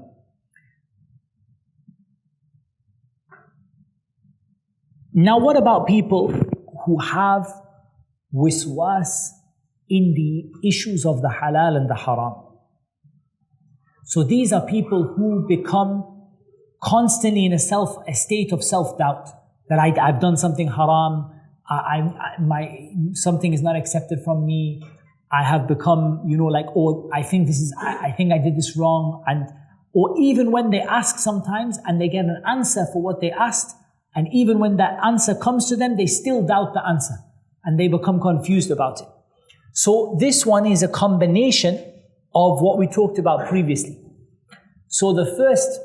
Now what about people who have waswas in the issues of the halal and the haram? So these are people who become constantly in a state of self-doubt, that I've done something haram, something is not accepted from me, I have become, I think I did this wrong, or even when they ask sometimes and they get an answer for what they asked, and even when that answer comes to them, they still doubt the answer and they become confused about it. So this one is a combination of what we talked about previously. So the first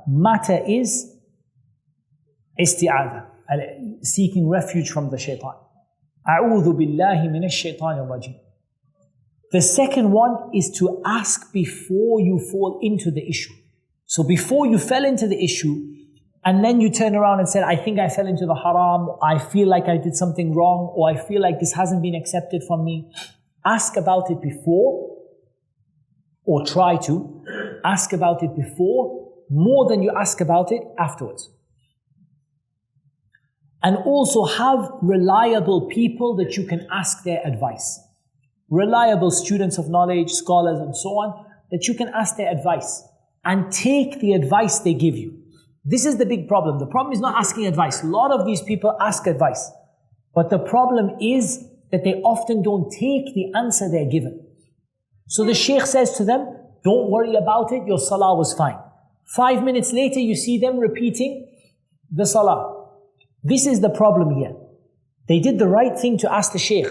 matter is isti'adha, seeking refuge from the shaytaan. A'udhu billahi minash shaytanir rajim. The second one is to ask before you fall into the issue. So before you fell into the issue, and then you turn around and said, I think I fell into the haram, I feel like I did something wrong, or I feel like this hasn't been accepted from me. Ask about it before, or try to ask about it before, more than you ask about it afterwards. And also have reliable people that you can ask their advice. Reliable students of knowledge, scholars and so on, that you can ask their advice. And take the advice they give you. This is the big problem. The problem is not asking advice. A lot of these people ask advice. But the problem is that they often don't take the answer they're given. So the sheikh says to them, don't worry about it, your salah was fine. 5 minutes later, you see them repeating the salah. This is the problem here. They did the right thing to ask the sheikh,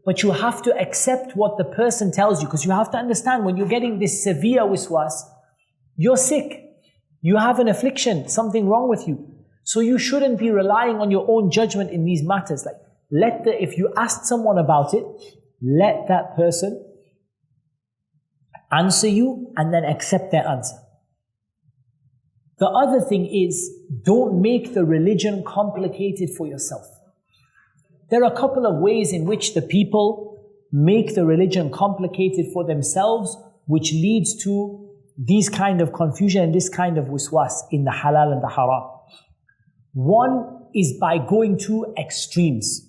but you have to accept what the person tells you, because you have to understand, when you're getting this severe waswas, you're sick. You have an affliction, something wrong with you. So you shouldn't be relying on your own judgment in these matters. if you asked someone about it, let that person answer you and then accept their answer. The other thing is, don't make the religion complicated for yourself. There are a couple of ways in which the people make the religion complicated for themselves, which leads to these kind of confusion and this kind of waswas in the halal and the haram. One is by going to extremes.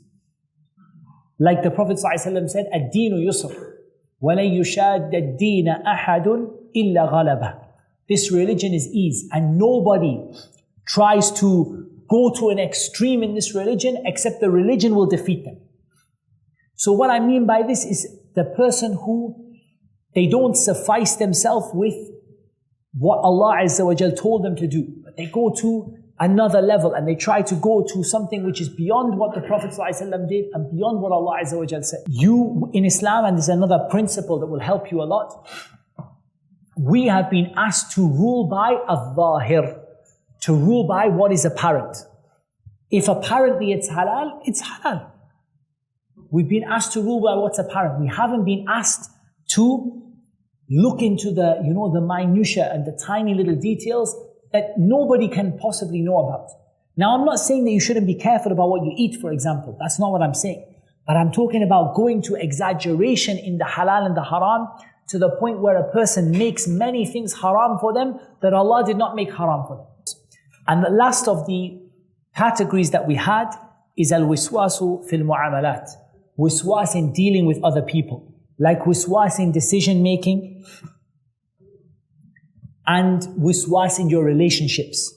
Like the Prophet ﷺ said, "Ad-deenu yusr, وَلَن يُشَادَّ الدِّينَ أَحَدٌ إِلَّا غَلَبَهُ." This religion is ease, and nobody tries to go to an extreme in this religion except the religion will defeat them. So what I mean by this is the person who they don't suffice themselves with what Allah Azza wa Jal told them to do, but they go to another level and they try to go to something which is beyond what the Prophet ﷺ did and beyond what Allah Azza wa Jal said. You in Islam, and there's another principle that will help you a lot, we have been asked to rule by al-zahir, to rule by what is apparent. If apparently it's halal, it's halal. We've been asked to rule by what's apparent. We haven't been asked to look into the minutiae and the tiny little details that nobody can possibly know about. Now, I'm not saying that you shouldn't be careful about what you eat, for example. That's not what I'm saying. But I'm talking about going to exaggeration in the halal and the haram to the point where a person makes many things haram for them that Allah did not make haram for them. And the last of the categories that we had is al-wiswasu fil mu'amalat. Wiswas in dealing with other people. Like wiswas in decision making and wiswas in your relationships.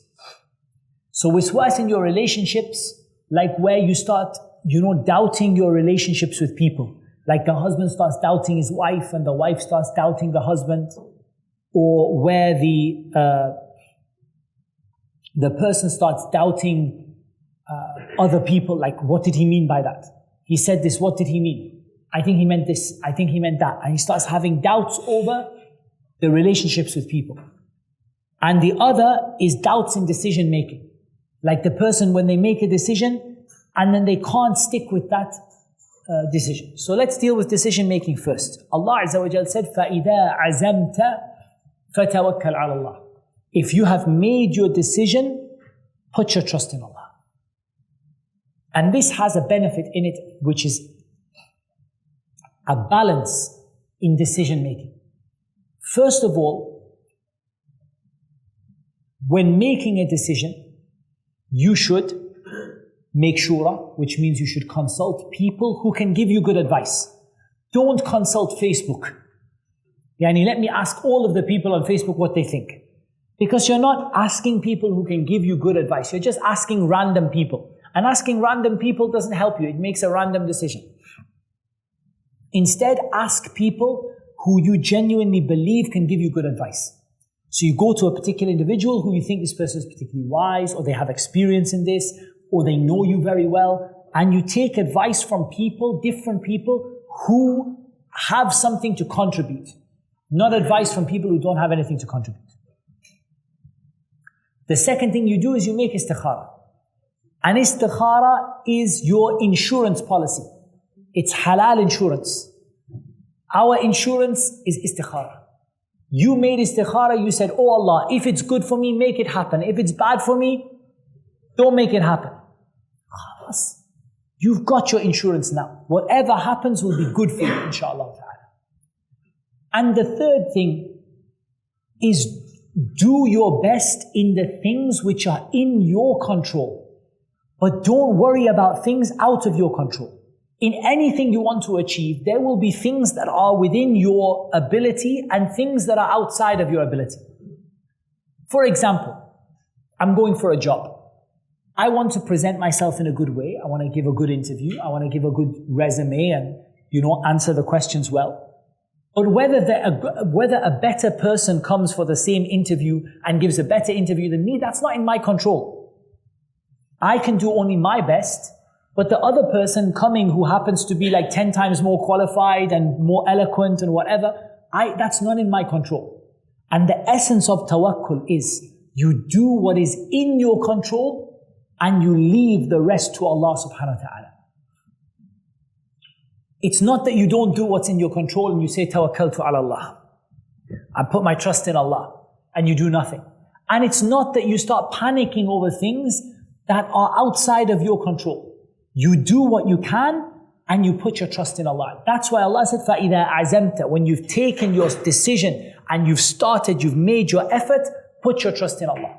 So wiswas in your relationships, like where you start, doubting your relationships with people. Like the husband starts doubting his wife and the wife starts doubting the husband. Or where the person starts doubting other people, like what did he mean by that? He said this, what did he mean? I think he meant this, I think he meant that. And he starts having doubts over the relationships with people. And the other is doubts in decision making. Like the person when they make a decision and then they can't stick with that decision. So let's deal with decision making first. Allah Azza wa Jal said, فَإِذَا عَزَمْتَ فَتَوَكَّلْ عَلَى اللَّهِ. If you have made your decision, put your trust in Allah. And this has a benefit in it, which is a balance in decision making. First of all, when making a decision, you should make shura, which means you should consult people who can give you good advice. Don't consult Facebook. Let me ask all of the people on Facebook what they think. Because you're not asking people who can give you good advice. You're just asking random people. And asking random people doesn't help you. It makes a random decision. Instead, ask people who you genuinely believe can give you good advice. So you go to a particular individual who you think this person is particularly wise, or they have experience in this, or they know you very well, and you take advice from people, different people, who have something to contribute. Not advice from people who don't have anything to contribute. The second thing you do is you make istikhara. And istikhara is your insurance policy. It's halal insurance. Our insurance is istikhara. You made istikhara, you said, oh Allah, if it's good for me, make it happen. If it's bad for me, don't make it happen. Khalas. You've got your insurance now. Whatever happens will be good for you, inshallah ta'ala. And the third thing is do your best in the things which are in your control. But don't worry about things out of your control. In anything you want to achieve, there will be things that are within your ability and things that are outside of your ability. For example, I'm going for a job. I want to present myself in a good way. I want to give a good interview. I want to give a good resume and, answer the questions well. But whether a better person comes for the same interview and gives a better interview than me, that's not in my control. I can do only my best, but the other person coming who happens to be like 10 times more qualified and more eloquent and whatever, that's not in my control. And the essence of tawakkul is you do what is in your control and you leave the rest to Allah subhanahu wa ta'ala. It's not that you don't do what's in your control and you say, tawakkaltu ala Allah. I put my trust in Allah, and you do nothing. And it's not that you start panicking over things that are outside of your control. You do what you can and you put your trust in Allah. That's why Allah said, فَإِذَا عَزَمْتَ, when you've taken your decision and you've started, you've made your effort, put your trust in Allah.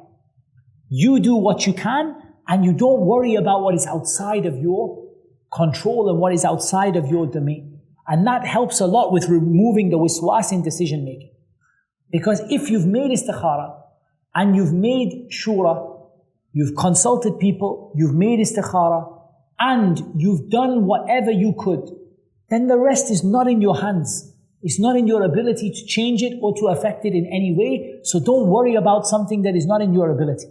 You do what you can and you don't worry about what is outside of your control and what is outside of your domain. And that helps a lot with removing the waswas in decision making. Because if you've made istikhara and you've made shura, you've consulted people, you've made istikhara, and you've done whatever you could, then the rest is not in your hands. It's not in your ability to change it or to affect it in any way. So don't worry about something that is not in your ability.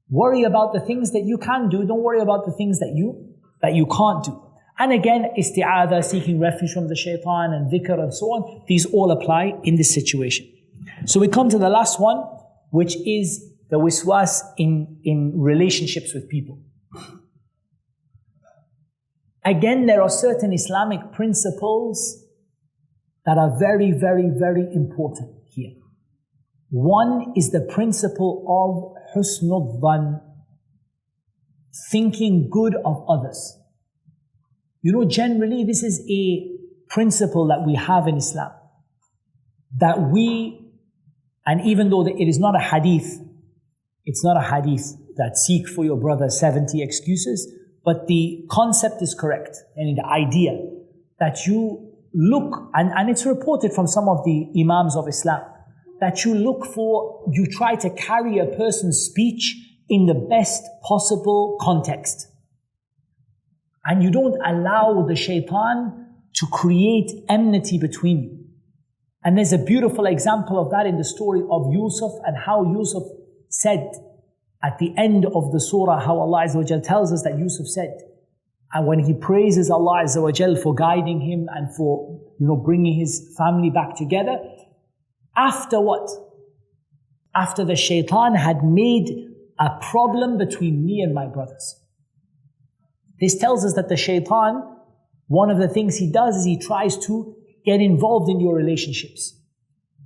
Worry about the things that you can do. Don't worry about the things that you can't do. And again, isti'adha, seeking refuge from the shaytaan and dhikr and so on, these all apply in this situation. So we come to the last one, which is the waswas in relationships with people. Again, there are certain Islamic principles that are very, very, very important here. One is the principle of husnul dhan, thinking good of others. You know, generally this is a principle that we have in Islam. That we, and even though it is not a hadith, it's not a hadith that seek for your brother 70 excuses, but the concept is correct. And the idea that you look, and it's reported from some of the Imams of Islam, that you try to carry a person's speech in the best possible context. And you don't allow the shaytaan to create enmity between you. And there's a beautiful example of that in the story of Yusuf and how Yusuf said at the end of the surah, how Allah Azza wa Jal tells us that Yusuf said, and when he praises Allah Azza wa Jal for guiding him and for bringing his family back together, after what? After the shaitan had made a problem between me and my brothers. This tells us that the shaitan, one of the things he does is he tries to get involved in your relationships.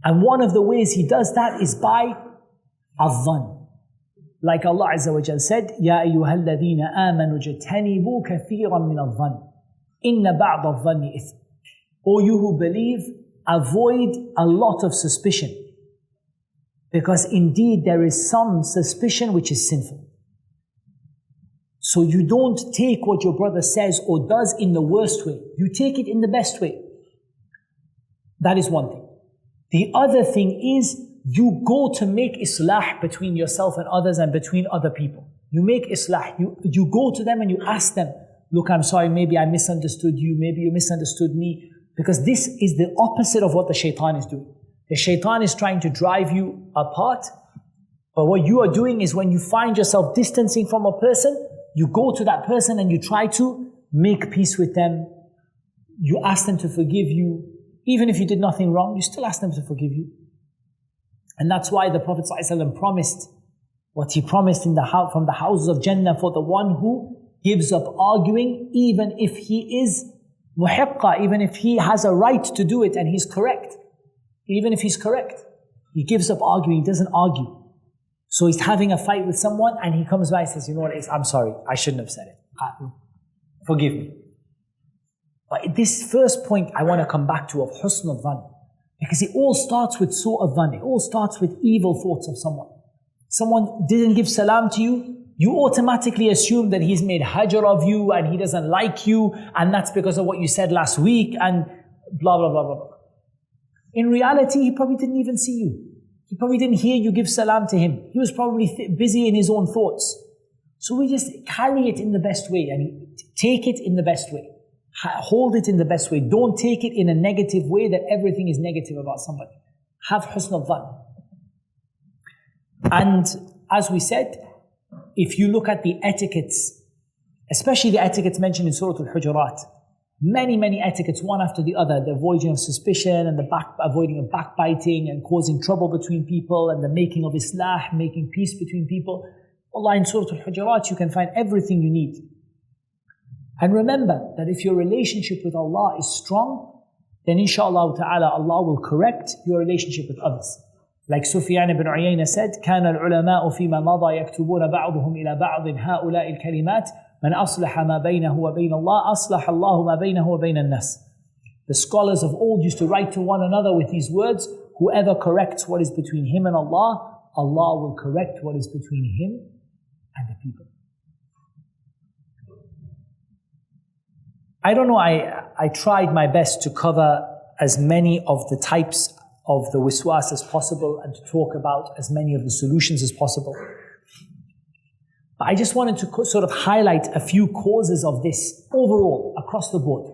And one of the ways he does that is by adhan. Like Allah Azza wa Jal said, يَا أَيُّهَا الَّذِينَ آمَنُوا اجْتَنِبُوا كَثِيرًا مِنَ الظَّنِّ إِنَّ بَعْضَ الظَّنِّ إِثْمٌ. O you who believe, avoid a lot of suspicion. Because indeed there is some suspicion which is sinful. So you don't take what your brother says or does in the worst way. You take it in the best way. That is one thing. The other thing is, you go to make islah between yourself and others and between other people. You make islah. You go to them and you ask them, look, I'm sorry, maybe I misunderstood you, maybe you misunderstood me. Because this is the opposite of what the shaitan is doing. The shaitan is trying to drive you apart. But what you are doing is when you find yourself distancing from a person, you go to that person and you try to make peace with them. You ask them to forgive you. Even if you did nothing wrong, you still ask them to forgive you. And that's why the Prophet ﷺ promised what he promised from the houses of Jannah for the one who gives up arguing, even if he is muhiqqa, even if he has a right to do it and he's correct. Even if he's correct, he gives up arguing, he doesn't argue. So he's having a fight with someone and he comes by and says, you know what it is, I'm sorry, I shouldn't have said it. Forgive me. But this first point I want to come back to of husnul dhan. Because it all starts with su'u dhan. It all starts with evil thoughts of someone. Someone didn't give salam to you, you automatically assume that he's made hajar of you and he doesn't like you and that's because of what you said last week and blah, blah, blah, blah, blah. In reality, he probably didn't even see you. He probably didn't hear you give salam to him. He was probably busy in his own thoughts. So we just carry it in the best way and take it in the best way. Hold it in the best way. Don't take it in a negative way that everything is negative about somebody. Have husnul dhan. And as we said, if you look at the etiquettes, especially the etiquettes mentioned in Surah Al-Hujurat, many etiquettes, one after the other, the avoiding of suspicion and the avoiding of backbiting and causing trouble between people and the making of islah, making peace between people. Allah, in Surah Al-Hujurat, you can find everything you need. And remember that if your relationship with Allah is strong, then inshaAllah ta'ala Allah will correct your relationship with others. Like Sufyan ibn Uyayna said, كان العلماء فيما مضى يكتبون بعضهم إلى بعض هؤلاء الكلمات من أصلح ما بينه وبين الله أصلح الله ما بينه وبين الناس. The scholars of old used to write to one another with these words, whoever corrects what is between him and Allah, Allah will correct what is between him and the people. I don't know, I tried my best to cover as many of the types of the waswas as possible and to talk about as many of the solutions as possible. But I just wanted to sort of highlight a few causes of this overall, across the board.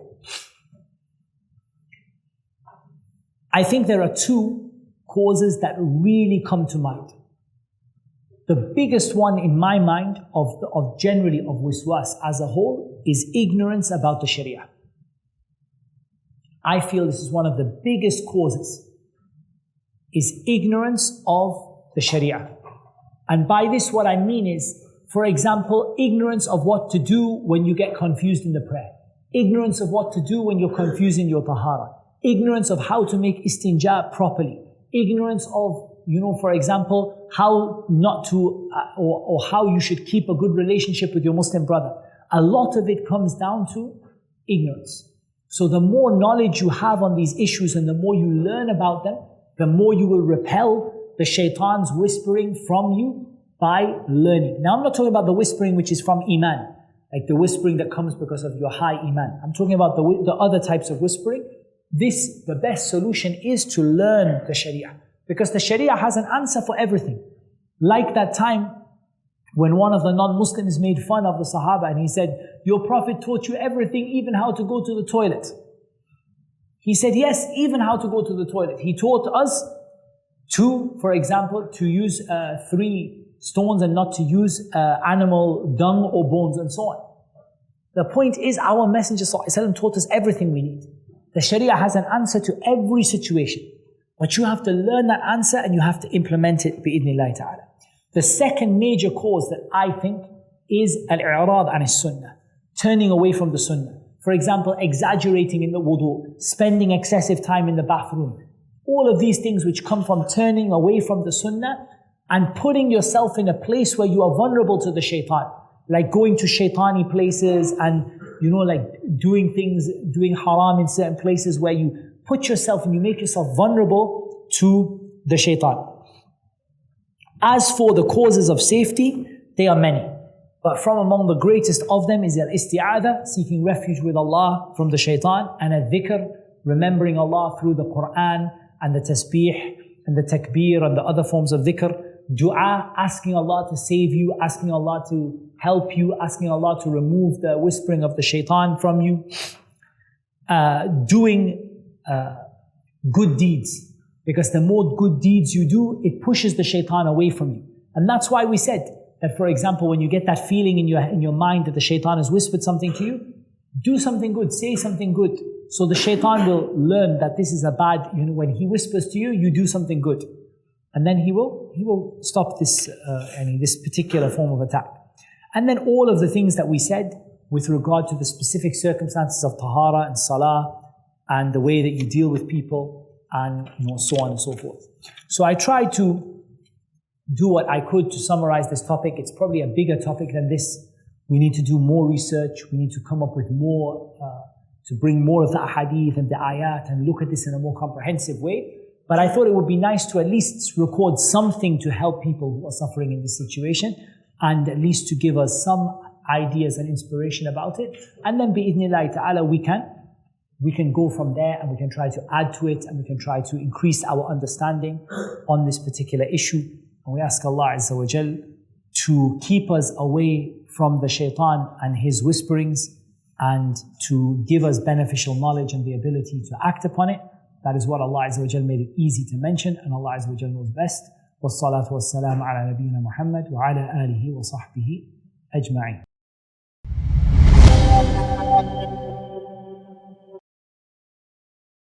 I think there are two causes that really come to mind. The biggest one in my mind of generally of waswas as a whole is ignorance about the Sharia. I feel this is one of the biggest causes, is ignorance of the Sharia. And by this what I mean is, for example, ignorance of what to do when you get confused in the prayer. Ignorance of what to do when you're confused in your tahara. Ignorance of how to make istinja properly. Ignorance of, for example, how not to, or how you should keep a good relationship with your Muslim brother. A lot of it comes down to ignorance. So the more knowledge you have on these issues and the more you learn about them, the more you will repel the shaytan's whispering from you by learning. Now I'm not talking about the whispering which is from iman, like the whispering that comes because of your high iman. I'm talking about the other types of whispering. The best solution is to learn the Sharia, because the Sharia has an answer for everything. Like that time when one of the non-Muslims made fun of the Sahaba and he said, your Prophet taught you everything, even how to go to the toilet. He said, yes, even how to go to the toilet. He taught us to, for example, to use 3 stones and not to use animal dung or bones and so on. The point is, our Messenger ﷺ taught us everything we need. The Sharia has an answer to every situation. But you have to learn that answer and you have to implement it bi'idhnillahi ta'ala. The second major cause that I think is al-i'rad an as-sunnah, turning away from the sunnah. For example, exaggerating in the wudu, spending excessive time in the bathroom. All of these things which come from turning away from the sunnah and putting yourself in a place where you are vulnerable to the shaitan. Like going to shaitani places and, like doing things, doing haram in certain places where you put yourself and you make yourself vulnerable to the shaitan. As for the causes of safety, they are many. But from among the greatest of them is al-isti'adha, seeking refuge with Allah from the shaitan, and al-dhikr, remembering Allah through the Quran and the tasbih and the takbir and the other forms of dhikr. Dua, asking Allah to save you, asking Allah to help you, asking Allah to remove the whispering of the shaitan from you. Doing good deeds. Because the more good deeds you do, it pushes the shaitan away from you. And that's why we said that, for example, when you get that feeling in your mind that the shaitan has whispered something to you, do something good, say something good. So the shaitan will learn that this is a bad, when he whispers to you, you do something good. And then he will stop this particular form of attack. And then all of the things that we said with regard to the specific circumstances of tahara and salah and the way that you deal with people and so on and so forth. So I tried to do what I could to summarize this topic. It's probably a bigger topic than this. We need to do more research. We need to come up with more, to bring more of the ahadith and the ayat and look at this in a more comprehensive way. But I thought it would be nice to at least record something to help people who are suffering in this situation, and at least to give us some ideas and inspiration about it. And then bi'idhnillahi ta'ala we can go from there and we can try to add to it and we can try to increase our understanding on this particular issue. And we ask Allah Azza wa Jal to keep us away from the shaitan and his whisperings and to give us beneficial knowledge and the ability to act upon it. That is what Allah Azza wa Jal made it easy to mention, and Allah Azza wa Jal knows best. Wassalatu wassalamu ala nabiyyina Muhammad wa ala alihi wa sahbihi ajma'in.